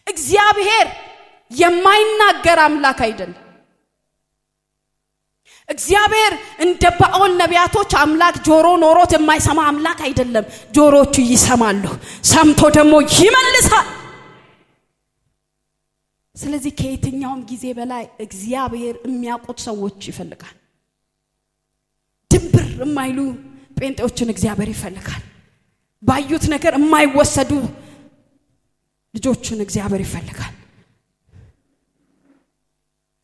እግዚአብሔር የማይናገር አምላክ አይደለም። እግዚአብሔር እንደ ባኦል ነቢያቶች አምላክ ጆሮ ኖሮት የማይሰማ አምላክ አይደለም። ጆሮቹ ይሰማሉ፣ ሰምቶ ደግሞ ይመልሳል። ስለዚህ ከየትኛውም ጊዜ በላይ እግዚአብሔር የሚያውቁት ሰዎች ይፈልጋል። ድንብር የማይሉ ጴንጤዎችን እግዚአብሔር ይፈልጋል። ባዩት ነገር የማይወሰዱ ልጆችን እግዚአብሔር ይፈልጋል።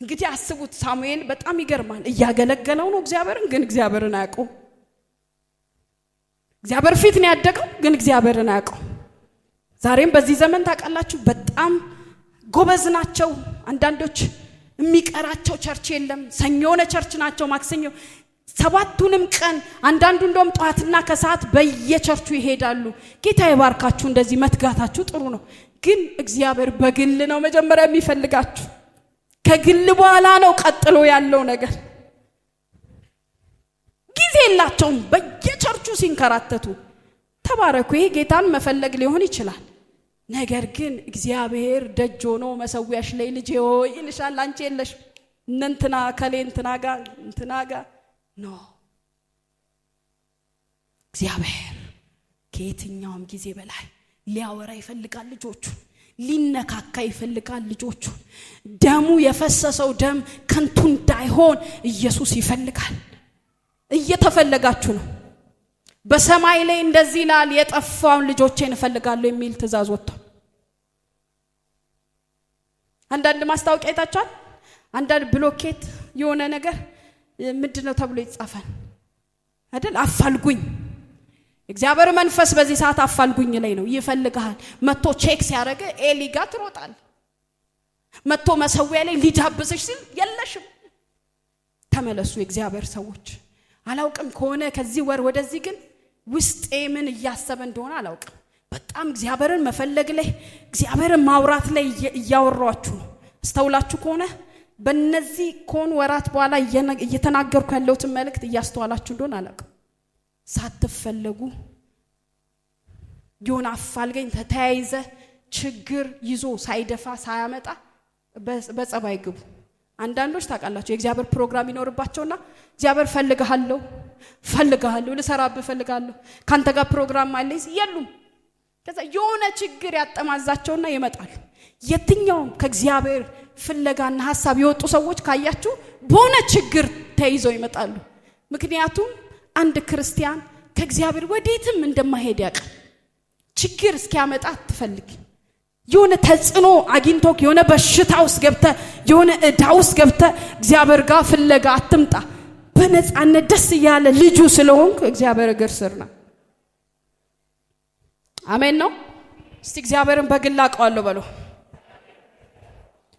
እንግዲህ አስቡት፣ ሳሙኤል በጣም ይገርማል። እያገለገለው ነው እግዚአብሔርን፣ ግን እግዚአብሔርን አያውቀው። እግዚአብሔር ፊት ነው ያደገው፣ ግን እግዚአብሔርን አያውቀው። ዛሬም በዚህ ዘመን ታውቃላችሁ በጣም ጎበዝ ናቸው። አንዳንዶች የሚቀራቸው ቸርች የለም። ሰኞነ ቸርች ናቸው፣ ማክሰኞ ሰባቱንም ቀን። አንዳንዱ እንደውም ጧትና ከሰዓት በየቸርቹ ይሄዳሉ። ጌታ ይባርካችሁ፣ እንደዚህ መትጋታችሁ ጥሩ ነው። ግን እግዚአብሔር በግል ነው መጀመሪያ የሚፈልጋችሁ። ከግል በኋላ ነው ቀጥሎ ያለው ነገር። ጊዜ የላቸውም በየቸርቹ ሲንከራተቱ። ተባረኩ። ይሄ ጌታን መፈለግ ሊሆን ይችላል። ነገር ግን እግዚአብሔር ደጅ ሆኖ መሰዊያሽ ላይ ልጄ ሆይ ይልሻል። አንቺ የለሽ እንትና ከሌንትና ጋር ኖ። እግዚአብሔር ከየትኛውም ጊዜ በላይ ሊያወራ ይፈልጋል ልጆቹን፣ ሊነካካ ይፈልጋል ልጆቹን። ደሙ የፈሰሰው ደም ከንቱ እንዳይሆን ኢየሱስ ይፈልጋል። እየተፈለጋችሁ ነው። በሰማይ ላይ እንደዚህ ይላል፣ የጠፋውን ልጆቼን እፈልጋለሁ የሚል ትእዛዝ ወጥቷል። አንዳንድ ማስታወቂያ አይታችኋል? አንዳንድ ብሎኬት የሆነ ነገር ምንድነው ተብሎ ይጻፋል አይደል? አፋልጉኝ። እግዚአብሔር መንፈስ በዚህ ሰዓት አፋልጉኝ ላይ ነው። ይፈልጋል። መጥቶ ቼክ ሲያደርግ ኤሊ ጋር ትሮጣል። መጥቶ መሰዊያ ላይ ሊዳብስሽ ሲል የለሽም። ተመለሱ የእግዚአብሔር ሰዎች። አላውቅም ከሆነ ከዚህ ወር ወደዚህ ግን ውስጤ ምን እያሰበ እንደሆነ አላውቅም። በጣም እግዚአብሔርን መፈለግ ላይ እግዚአብሔርን ማውራት ላይ እያወራችሁ ነው። አስተውላችሁ ከሆነ በእነዚህ ኮን ወራት በኋላ እየተናገርኩ ያለሁትን መልእክት እያስተዋላችሁ እንደሆነ አላውቅም። ሳትፈለጉ የሆነ አፋልገኝ ተያይዘ ችግር ይዞ ሳይደፋ ሳያመጣ በጸባይ ግቡ። አንዳንዶች ታውቃላችሁ የእግዚአብሔር ፕሮግራም ይኖርባቸውና እግዚአብሔር ፈልጋለሁ ልሰራብህ ፈልጋለሁ ካንተ ጋር ፕሮግራም አለኝ የሉም። ከዛ የሆነ ችግር ያጠማዛቸውና ይመጣሉ። የትኛውም ከእግዚአብሔር ፍለጋና ሐሳብ የወጡ ሰዎች ካያችሁ በሆነ ችግር ተይዘው ይመጣሉ። ምክንያቱም አንድ ክርስቲያን ከእግዚአብሔር ወዴትም እንደማይሄድ ያውቃል። ችግር እስኪያመጣ አትፈልግ። የሆነ ተጽዕኖ አግኝቶክ የሆነ በሽታ ውስጥ ገብተ የሆነ ዕዳ ውስጥ ገብተ እግዚአብሔር ጋር ፍለጋ አትምጣ። በነፃነት ደስ ያለ ልጁ ስለሆንክ እግዚአብሔር እግር ስር ነው። አሜን ነው። እስቲ እግዚአብሔርን በግል አውቀዋለሁ በሉ።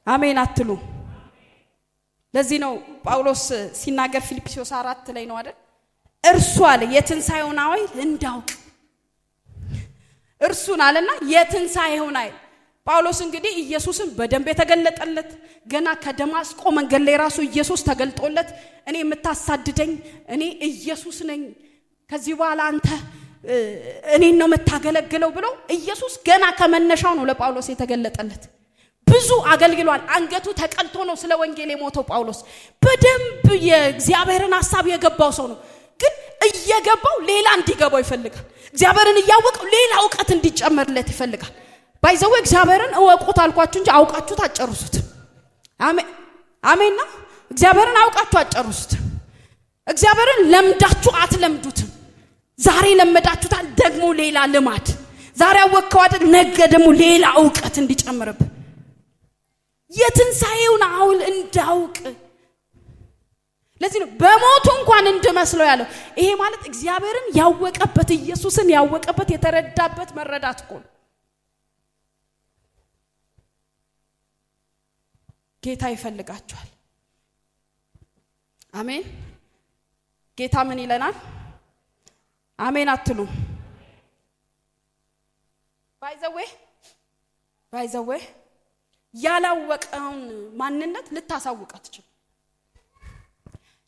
አሜን አትሉ? ለዚህ ነው ጳውሎስ ሲናገር ፊልጵስዩስ 4 ላይ ነው አይደል? እርሱ አለ የትንሣኤውን ኃይል እንዳውቅ እርሱን አለና የትንሣኤውን ኃይል። ጳውሎስ እንግዲህ ኢየሱስን በደንብ የተገለጠለት ገና ከደማስቆ መንገድ ላይ ራሱ ኢየሱስ ተገልጦለት እኔ የምታሳድደኝ እኔ ኢየሱስ ነኝ፣ ከዚህ በኋላ አንተ እኔን ነው የምታገለግለው ብሎ ኢየሱስ ገና ከመነሻው ነው ለጳውሎስ የተገለጠለት። ብዙ አገልግሏል። አንገቱ ተቀልቶ ነው ስለ ወንጌል የሞተው ጳውሎስ። በደንብ የእግዚአብሔርን ሐሳብ የገባው ሰው ነው። ግን እየገባው ሌላ እንዲገባው ይፈልጋል። እግዚአብሔርን እያወቀው ሌላ ዕውቀት እንዲጨመርለት ይፈልጋል። ባይዘው እግዚአብሔርን እወቁት አልኳችሁ እንጂ አውቃችሁት አጨርሱት። አሜን ነው። እግዚአብሔርን አውቃችሁ አጨርሱት። እግዚአብሔርን ለምዳችሁ አትለምዱትም። ዛሬ ለመዳችሁታል፣ ደግሞ ሌላ ልማድ። ዛሬ አወቀው አይደል፣ ነገ ደግሞ ሌላ ዕውቀት እንዲጨምርብ የትንሣኤውን ኃይል እንዳውቅ። ለዚህ ነው በሞቱ እንኳን እንድመስለው ያለው። ይሄ ማለት እግዚአብሔርን ያወቀበት ኢየሱስን ያወቀበት የተረዳበት መረዳት እኮ ነው። ጌታ ይፈልጋችኋል። አሜን። ጌታ ምን ይለናል? አሜን አትሉ? ባይዘዌ ያላወቀውን ማንነት ልታሳውቅ አትችል።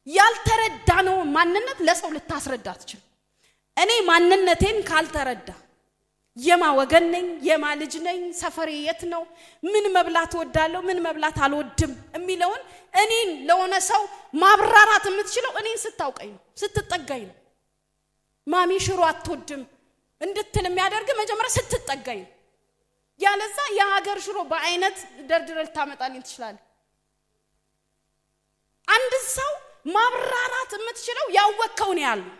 ያልተረዳነው ማንነት ለሰው ልታስረዳ አትችል። እኔ ማንነቴን ካልተረዳ የማ ወገን ነኝ፣ የማ ልጅ ነኝ፣ ሰፈሬ የት ነው፣ ምን መብላት ወዳለሁ፣ ምን መብላት አልወድም የሚለውን እኔን ለሆነ ሰው ማብራራት የምትችለው እኔን ስታውቀኝ ነው፣ ስትጠጋኝ ነው። ማሚ ሽሮ አትወድም እንድትል የሚያደርግ መጀመሪያ ስትጠጋኝ ነው። ያለዛ የሀገር ሽሮ በአይነት ደርድረህ ታመጣልኝ ትችላለህ። አንድ ሰው ማብራራት የምትችለው ያወቀው ነው ያለው።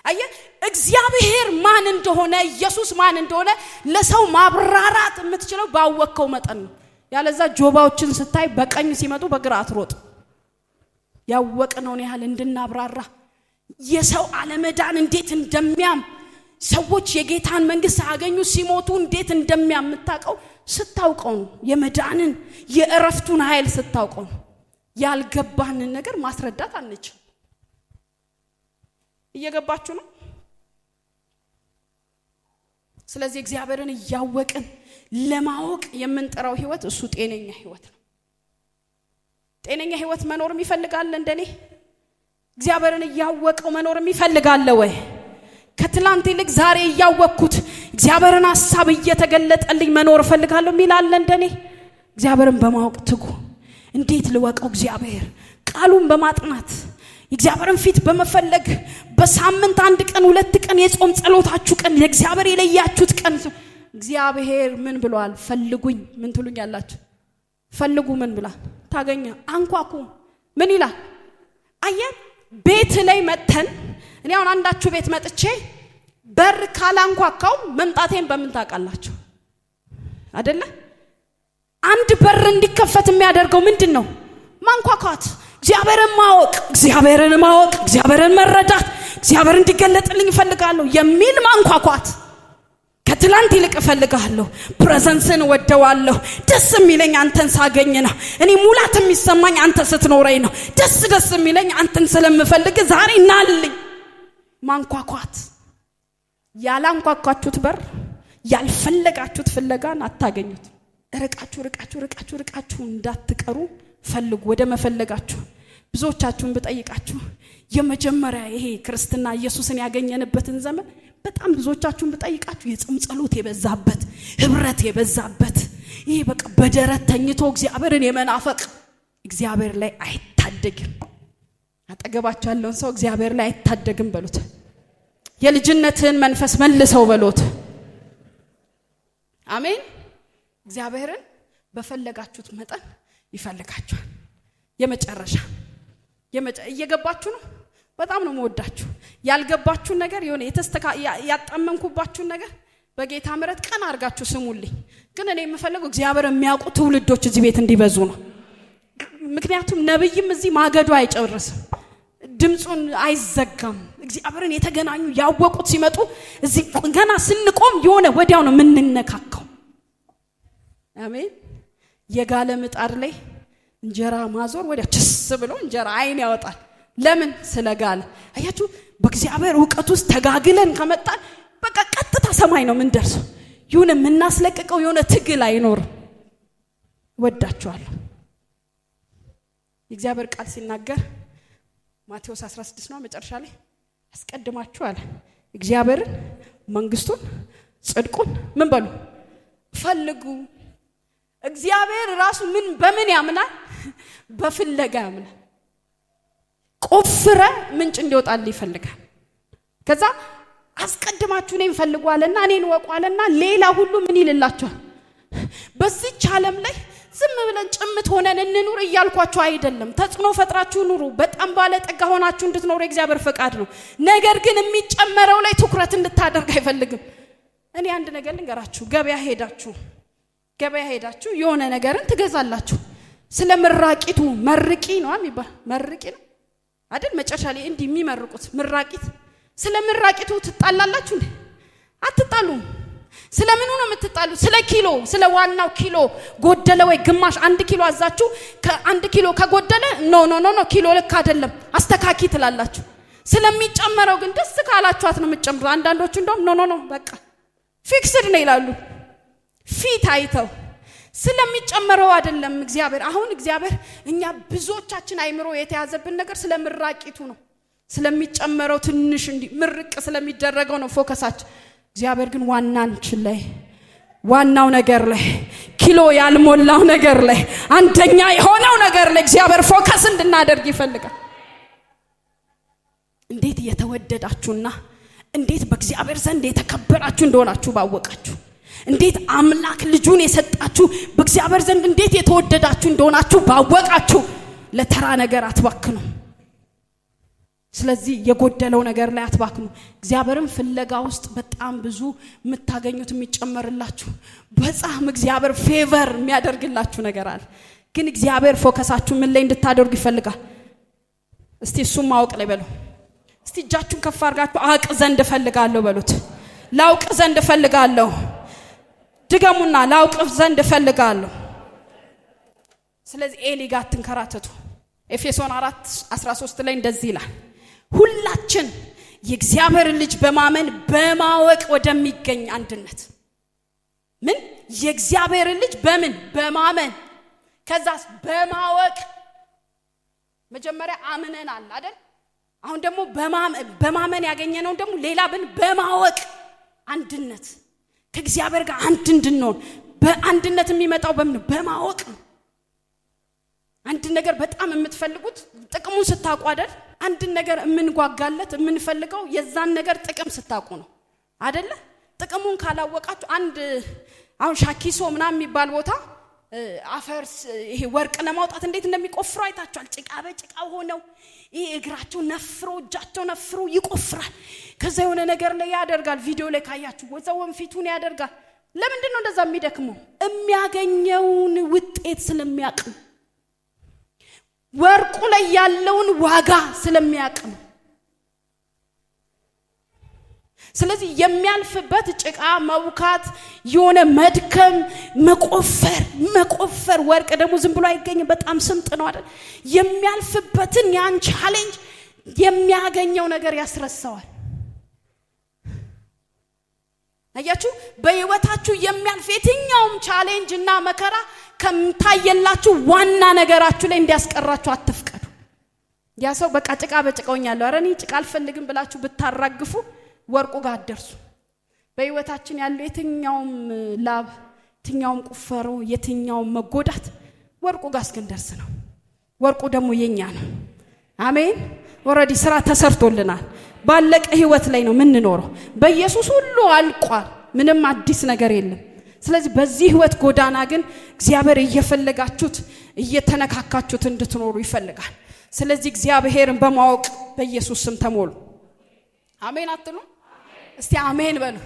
አየ እግዚአብሔር ማን እንደሆነ ኢየሱስ ማን እንደሆነ ለሰው ማብራራት የምትችለው ባወቀው መጠን ነው። ያለዛ ጆባዎችን ስታይ በቀኝ ሲመጡ በግራ አትሮጥ። ያወቀነውን ያህል እንድናብራራ የሰው አለመዳን እንዴት እንደሚያም ሰዎች የጌታን መንግስት ያገኙ ሲሞቱ እንዴት እንደሚያምታቀው ስታውቀው ነው። የመዳንን የእረፍቱን ኃይል ስታውቀው ነው። ያልገባንን ነገር ማስረዳት አንችል። እየገባችሁ ነው? ስለዚህ እግዚአብሔርን ያወቅን ለማወቅ የምንጠራው ህይወት እሱ ጤነኛ ህይወት ነው። ጤነኛ ህይወት መኖር ይፈልጋል እንደኔ? እግዚአብሔርን ያወቀው መኖር ይፈልጋል ወይ? ከትላንት ይልቅ ዛሬ ያወቅኩት እግዚአብሔርን ሐሳብ እየተገለጠልኝ መኖር ፈልጋለሁ ሚላል እንደኔ? እግዚአብሔርን በማወቅ ትጉ። እንዴት ልወቀው? እግዚአብሔር ቃሉን በማጥናት እግዚአብሔርን ፊት በመፈለግ በሳምንት አንድ ቀን ሁለት ቀን የጾም ጸሎታችሁ ቀን ለእግዚአብሔር የለያችሁት ቀን እግዚአብሔር ምን ብሏል? ፈልጉኝ ምን ትሉኛላችሁ? ፈልጉ ምን ብሏል? ታገኛ። አንኳኩ ምን ይላል? አየ ቤት ላይ መተን እኔ አሁን አንዳችሁ ቤት መጥቼ በር ካላንኳካው መምጣቴን በምን ታውቃላችሁ? አይደለ? አንድ በር እንዲከፈት የሚያደርገው ምንድነው? ማንኳኳት። እግዚአብሔርን ማወቅ፣ እግዚአብሔርን መረዳት፣ እግዚአብሔር እንዲገለጥልኝ እፈልጋለሁ የሚል ማንኳኳት። ከትላንት ይልቅ እፈልጋለሁ፣ ፕሬዘንስን ወደዋለሁ። ደስ የሚለኝ አንተን ሳገኝ ነው። እኔ ሙላት የሚሰማኝ አንተ ስትኖረኝ ነው። ደስ የሚለኝ አንተን ስለምፈልግ ዛሬ ናልኝ። ማንኳኳት። ያላንኳኳችሁት በር ያልፈለጋችሁት ፍለጋን አታገኙት። ርቃችሁ እንዳትቀሩ ፈልጉ ወደ መፈለጋችሁ። ብዙዎቻችሁን በጠይቃችሁ የመጀመሪያ ይሄ ክርስትና ኢየሱስን ያገኘንበትን ዘመን በጣም ብዙዎቻችሁን በጠይቃችሁ የጾም ጸሎት የበዛበት ህብረት የበዛበት ይሄ በቃ በደረት ተኝቶ እግዚአብሔርን የመናፈቅ እግዚአብሔር ላይ አይታደግም። አጠገባችሁ ያለውን ሰው እግዚአብሔር ላይ አይታደግም በሉት። የልጅነትን መንፈስ መልሰው በሉት። አሜን። እግዚአብሔርን በፈለጋችሁት መጠን ይፈልጋችኋል። የመጨረሻ እየገባችሁ ነው? በጣም ነው የምወዳችሁ። ያልገባችሁ ነገር የሆነ ያጣመንኩባችሁ ነገር በጌታ ምሕረት ቀን አድርጋችሁ ስሙልኝ። ግን እኔ የምፈልገው እግዚአብሔር የሚያውቁ ትውልዶች እዚህ ቤት እንዲበዙ ነው። ምክንያቱም ነብይም እዚህ ማገዱ አይጨርስም፣ ድምጹን አይዘጋም። እግዚአብሔርን የተገናኙ ያወቁት ሲመጡ እዚህ ገና ስንቆም የሆነ ወዲያው ነው የምንነካካው። አሜን። የጋለ ምጣድ ላይ እንጀራ ማዞር ወዲያ ችስ ብሎ እንጀራ አይን ያወጣል። ለምን? ስለጋለ። አያችሁ፣ በእግዚአብሔር ዕውቀት ውስጥ ተጋግለን ከመጣን በቃ ቀጥታ ሰማይ ነው ምን ደርሰው። የሆነ የምናስለቅቀው የሆነ ትግል አይኖርም። ወዳችኋለሁ። የእግዚአብሔር ቃል ሲናገር ማቴዎስ 16 ነው መጨረሻ ላይ አስቀድማችሁ አለ እግዚአብሔርን መንግስቱን ጽድቁን ምን በሉ ፈልጉ። እግዚአብሔር ራሱ ምን በምን ያምናል? በፍለጋ ያምናል። ቆፍረ ምንጭ እንዲወጣል ይፈልጋል። ከዛ አስቀድማችሁ እኔን ፈልጓልና እኔን ወቋልና ሌላ ሁሉ ምን ይልላችኋል? በዚህ ዓለም ላይ ዝም ብለን ጭምት ሆነን እንኑር እያልኳችሁ አይደለም። ተጽኖ ፈጥራችሁ ኑሩ። በጣም ባለጠጋ ሆናችሁ እንድትኖሩ የእግዚአብሔር ፈቃድ ነው። ነገር ግን የሚጨመረው ላይ ትኩረት እንድታደርግ አይፈልግም። እኔ አንድ ነገር ልንገራችሁ። ገበያ ሄዳችሁ የሆነ ነገርን ትገዛላችሁ። ስለ ምራቂቱ መርቂ ነው የሚባል መርቂ ነው አይደል? መጨረሻ ላይ እንዲህ የሚመርቁት ምራቂት። ስለ ምራቂቱ ትጣላላችሁ እንዴ? አትጣሉም። ስለምኑ ነው የምትጣሉ? ስለ ኪሎ፣ ስለ ዋናው ኪሎ ጎደለ ወይ ግማሽ 1 ኪሎ አዛችሁ ከ1 ኪሎ ከጎደለ ኖ ኪሎ ልክ አይደለም አስተካኪ ትላላችሁ። ስለሚጨመረው ግን ደስ ካላችኋት ነው የምትጨምሩት። አንዳንዶቹ እንደውም ኖ በቃ ፊክስድ ነው ይላሉ። ፊት አይተው ስለሚጨመረው አይደለም እግዚአብሔር። አሁን እግዚአብሔር እኛ ብዙዎቻችን አይምሮ የተያዘብን ነገር ስለምራቂቱ ነው፣ ስለሚጨመረው ትንሽ እንዲ ምርቅ ስለሚደረገው ነው ፎከሳችን። እግዚአብሔር ግን ዋናንችን ላይ ዋናው ነገር ላይ ኪሎ ያልሞላው ነገር ላይ አንደኛ የሆነው ነገር ላይ እግዚአብሔር ፎከስ እንድናደርግ ይፈልጋል። እንዴት የተወደዳችሁና እንዴት በእግዚአብሔር ዘንድ የተከበራችሁ እንደሆናችሁ ባወቃችሁ፣ እንዴት አምላክ ልጁን የሰጣችሁ በእግዚአብሔር ዘንድ እንዴት የተወደዳችሁ እንደሆናችሁ ባወቃችሁ ለተራ ነገር አትባክኑ። ስለዚህ የጎደለው ነገር ላይ አትባክኑ። እግዚአብሔርን ፍለጋ ውስጥ በጣም ብዙ የምታገኙት የሚጨመርላችሁ በጣም እግዚአብሔር ፌቨር የሚያደርግላችሁ ነገር አለ። ግን እግዚአብሔር ፎከሳችሁ ምን ላይ እንድታደርጉ ይፈልጋል? እስቲ እሱም ማወቅ ላይ በሉ። እስቲ እጃችሁን ከፍ አድርጋችሁ አውቅ ዘንድ እፈልጋለሁ በሉት። ላውቅ ዘንድ እፈልጋለሁ። ድገሙና ላውቅ ዘንድ እፈልጋለሁ። ስለዚህ ኤሊ ጋር አትንከራተቱ። ኤፌሶን 4:13 ላይ እንደዚህ ይላል፣ ሁላችን የእግዚአብሔር ልጅ በማመን በማወቅ ወደሚገኝ አንድነት። ምን የእግዚአብሔር ልጅ በምን በማመን ከዛስ በማወቅ። መጀመሪያ አምነናል አይደል? አሁን ደግሞ በማመን ያገኘነው ደግሞ ሌላ በማወቅ አንድነት ከእግዚአብሔር ጋር አንድ እንድንሆን። በአንድነት የሚመጣው በምን በማወቅ ነው። አንድ ነገር በጣም የምትፈልጉት ጥቅሙን ስታውቁ አይደል? አንድ ነገር የምንጓጋለት የምንፈልገው የዛን ነገር ጥቅም ስታውቁ ነው አይደለ? ጥቅሙን ካላወቃችሁ አሁን ሻኪሶ ምናምን የሚባል ቦታ አፈር ይሄ ወርቅ ለማውጣት እንዴት እንደሚቆፍሩ አይታችኋል። ጭቃ በጭቃ ሆነው ይሄ እግራቸው ነፍሮ እጃቸው ነፍሮ ይቆፍራል። ከዛ የሆነ ነገር ላይ ያደርጋል። ቪዲዮ ላይ ካያችሁ ወዛውን ፊቱን ያደርጋል። ለምንድን ነው እንደዛ የሚደክመው? የሚያገኘውን ውጤት ስለሚያውቅ፣ ወርቁ ላይ ያለውን ዋጋ ስለሚያውቅ ነው። ስለዚህ የሚያልፍበት ጭቃ መውካት የሆነ መድከም መቆፈር ወርቅ ደግሞ ዝም ብሎ አይገኝም። በጣም ስምጥ ነው አይደል? የሚያልፍበትን ያን ቻሌንጅ የሚያገኘው ነገር ያስረሳዋል። አያችሁ፣ በህይወታችሁ የሚያልፍ የትኛውም ቻሌንጅ እና መከራ ከምታየላችሁ ዋና ነገራችሁ ላይ እንዲያስቀራችሁ አትፍቀዱ። ያ ሰው በቃ ጭቃ በጭቃውኛለሁ አረኒ ጭቃ አልፈልግም ብላችሁ ብታራግፉ ወርቁ ጋር አደርሱ። በህይወታችን ያለው የትኛውም ላብ፣ የትኛውም ቁፈሮ፣ የትኛውም መጎዳት ወርቁ ጋር እስክንደርስ ነው። ወርቁ ደግሞ የኛ ነው። አሜን። ኦሬዲ ስራ ተሰርቶልናል። ባለቀ ህይወት ላይ ነው የምንኖረው። በኢየሱስ ሁሉ አልቋል። ምንም አዲስ ነገር የለም። ስለዚህ በዚህ ህይወት ጎዳና ግን እግዚአብሔር እየፈለጋችሁት እየተነካካችሁት እንድትኖሩ ይፈልጋል። ስለዚህ እግዚአብሔርን በማወቅ በኢየሱስ ስም ተሞሉ። አሜን አትሉ? እስቲ አሜን በሉ።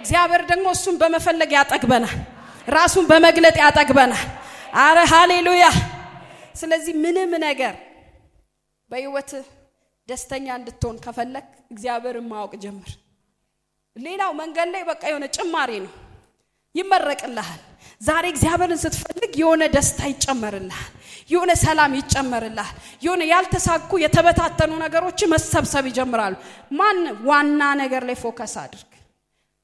እግዚአብሔር ደግሞ እሱን በመፈለግ ያጠግበናል። ራሱን በመግለጥ ያጠግበናል። አረ ሃሌሉያ። ስለዚህ ምንም ነገር በህይወት ደስተኛ እንድትሆን ከፈለክ እግዚአብሔርን ማወቅ ጀምር። ሌላው መንገድ ላይ በቃ የሆነ ጭማሪ ነው፣ ይመረቅልሃል። ዛሬ እግዚአብሔርን ስትፈልግ የሆነ ደስታ ይጨመርልሃል፣ የሆነ ሰላም ይጨመርልሃል። የሆነ ያልተሳኩ የተበታተኑ ነገሮች መሰብሰብ ይጀምራሉ። ዋና ነገር ላይ ፎከስ አድርግ።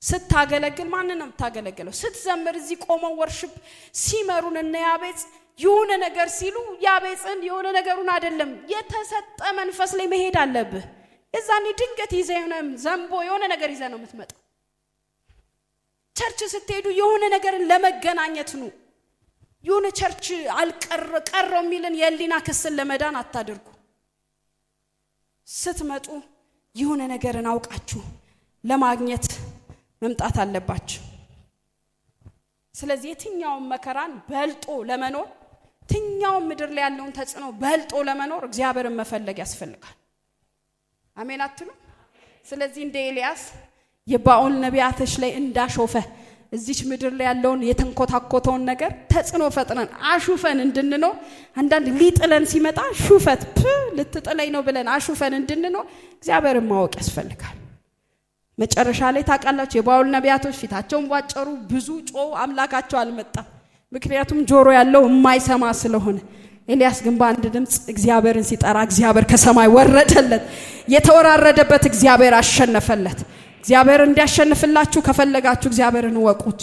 ስታገለግል ማንን ነው የምታገለግለው? ስትዘምር እዚህ ቆመው ወርሺፕ ሲመሩን እና ያቤጽ የሆነ ነገር ሲሉ ያቤጽን የሆነ ነገሩን አይደለም የተሰጠ መንፈስ ላይ መሄድ አለብህ። እዛኔ ድንገት ይዘህ የሆነ ዘንቦ የሆነ ነገር ይዘህ ነው የምትመጣው። ቸርች ስትሄዱ የሆነ ነገርን ለመገናኘት ነው። የሆነ ቸርች ቀረው የሚልን የህሊና ክስን ለመዳን አታድርጉ። ስትመጡ የሆነ ነገርን አውቃችሁ ለማግኘት መምጣት አለባችሁ። ስለዚህ የትኛውም መከራን በልጦ ለመኖር፣ የትኛውም ምድር ላይ ያለውን ተጽዕኖ በልጦ ለመኖር እግዚአብሔርን መፈለግ ያስፈልጋል። አሜን አትሉ? ስለዚህ እንደ ኤልያስ የባኦል ነቢያቶች ላይ እንዳሾፈ እዚች ምድር ላይ ያለውን የተንኮታኮተውን ነገር ተጽዕኖ ፈጥነን አሹፈን እንድንኖር፣ አንዳንድ ሊጥለን ሲመጣ ሹፈት ልትጥለኝ ነው ብለን አሹፈን እንድንኖር እግዚአብሔርን ማወቅ ያስፈልጋል። መጨረሻ ላይ ታውቃላችሁ የባኦል ነቢያቶች ፊታቸውን ቧጨሩ፣ ብዙ ጮው፣ አምላካቸው አልመጣም። ምክንያቱም ጆሮ ያለው የማይሰማ ስለሆነ። ኤልያስ ግን በአንድ ድምጽ እግዚአብሔርን ሲጠራ እግዚአብሔር ከሰማይ ወረደለት። የተወራረደበት እግዚአብሔር አሸነፈለት። እግዚአብሔር እንዲያሸንፍላችሁ ከፈለጋችሁ እግዚአብሔርን ወቁት።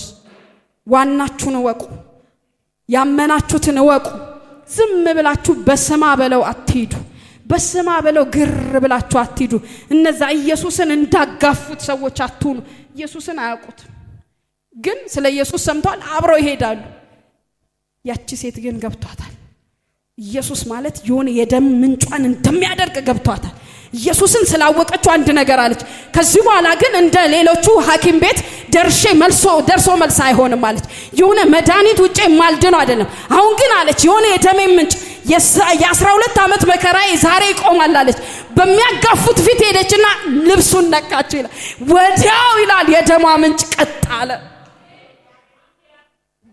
ዋናችሁን ወቁ። ያመናችሁትን ወቁ። ዝም ብላችሁ በስማ በለው አትሂዱ። በስማ በለው ግር ብላችሁ አትሂዱ። እነዛ ኢየሱስን እንዳጋፉት ሰዎች አትሁኑ። ኢየሱስን አያውቁት ግን ስለ ኢየሱስ ሰምተዋል፣ አብረው ይሄዳሉ። ያቺ ሴት ግን ገብቷታል። ኢየሱስ ማለት የሆነ የደም ምንጯን እንደሚያደርግ ገብቷታል። ኢየሱስን ስላወቀችው አንድ ነገር አለች። ከዚህ በኋላ ግን እንደ ሌሎቹ ሐኪም ቤት ደርሶ መልስ አይሆንም አለች። የሆነ መድኃኒት ውጪ ማልድነው አይደለም። አሁን ግን አለች የሆነ የደም ምንጭ የ12 ዓመት መከራዬ ዛሬ ይቆማል አለች። በሚያጋፉት ፊት ሄደችና ልብሱን ነካችው ይላል። ወዲያው ይላል የደሟ ምንጭ ቀጥ አለ።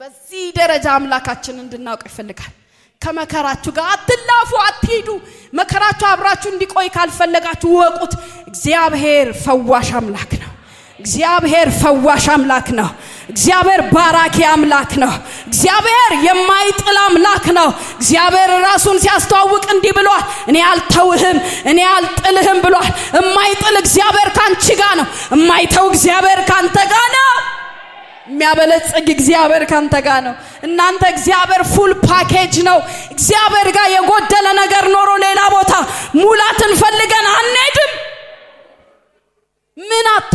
በዚህ ደረጃ አምላካችን እንድናውቅ ይፈልጋል። ከመከራችሁ ጋር አትላፉ፣ አትሂዱ። መከራችሁ አብራችሁ እንዲቆይ ካልፈለጋችሁ ወቁት። እግዚአብሔር ፈዋሽ አምላክ ነው። እግዚአብሔር ፈዋሽ አምላክ ነው። እግዚአብሔር ባራኪ አምላክ ነው። እግዚአብሔር የማይጥል አምላክ ነው። እግዚአብሔር ራሱን ሲያስተዋውቅ እንዲህ ብሏል፣ እኔ አልተውህም፣ እኔ አልጥልህም ብሏል። የማይጥል እግዚአብሔር ካንቺ ጋር ነው። የማይተው እግዚአብሔር ካንተ ጋር ነው። የሚያበለጽግ እግዚአብሔር ካንተ ጋር ነው። እናንተ እግዚአብሔር ፉል ፓኬጅ ነው። እግዚአብሔር ጋር የጎደለ ነገር ኖሮ ሌላ ቦታ ሙላትን ፈልገን አንሄድም። ምን አጥቶ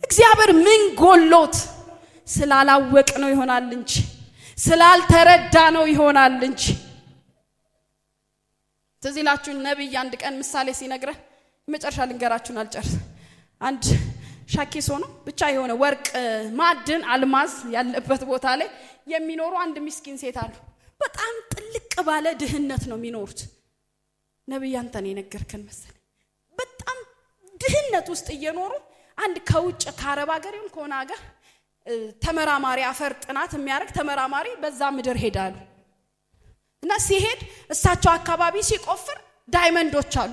እግዚአብሔር ምን ጎሎት ስላላወቅ ነው ይሆናል እንጂ ስላልተረዳ ነው ይሆናል እንጂ። ስለዚህ ላችሁ ነብይ አንድ ቀን ምሳሌ ሲነግረን መጨረሻ ልንገራችሁን አልጨርስ። አንድ ሻኪሶ ነው ብቻ የሆነ ወርቅ ማዕድን አልማዝ ያለበት ቦታ ላይ የሚኖሩ አንድ ምስኪን ሴት አሉ። በጣም ጥልቅ ባለ ድህነት ነው የሚኖሩት። ነብይ አንተ ነው የነገርከን መሰለኝ። በጣም ድህነት ውስጥ እየኖሩ አንድ ከውጭ ከአረብ ሀገር ይሁን ከሆነ ሀገር ተመራማሪ አፈር ጥናት የሚያደርግ ተመራማሪ በዛ ምድር ሄዳሉ እና ሲሄድ እሳቸው አካባቢ ሲቆፍር ዳይመንዶች አሉ።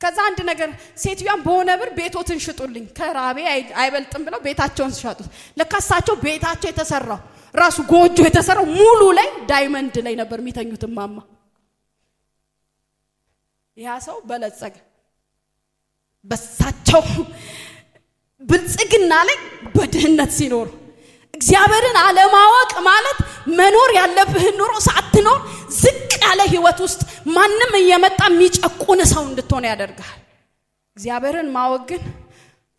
ከዛ አንድ ነገር ሴትዮዋን በሆነ ብር ቤቶትን ሽጡልኝ ከራቤ አይበልጥም ብለው ቤታቸውን ሸጡት። ለካሳቸው ቤታቸው የተሰራው ራሱ ጎጆ የተሰራው ሙሉ ላይ ዳይመንድ ላይ ነበር የሚተኙት ማማ። ያ ሰው በለጸገ። በሳቸው ብልጽግና ላይ በድህነት ሲኖር እግዚአብሔርን አለማወቅ ማለት መኖር ያለብህን ኑሮ ሳትኖር ዝቅ ያለ ህይወት ውስጥ ማንም እየመጣ የሚጨቁን ሰው እንድትሆን ያደርጋል። እግዚአብሔርን ማወቅ ግን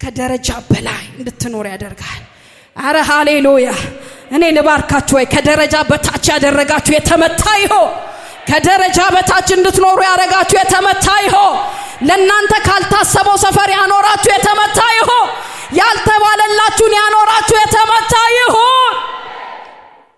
ከደረጃ በላይ እንድትኖር ያደርጋል። አረ ሃሌሉያ! እኔ ልባርካችሁ። ወይ ከደረጃ በታች ያደረጋችሁ የተመታ ይሁን። ከደረጃ በታች እንድትኖሩ ያደረጋችሁ የተመታ ይሁን። ለእናንተ ካልታሰበው ሰፈር ያኖራችሁ የተመታ ይሁን። ያልተባለላችሁን ያኖራችሁ የተመታ ይሁን።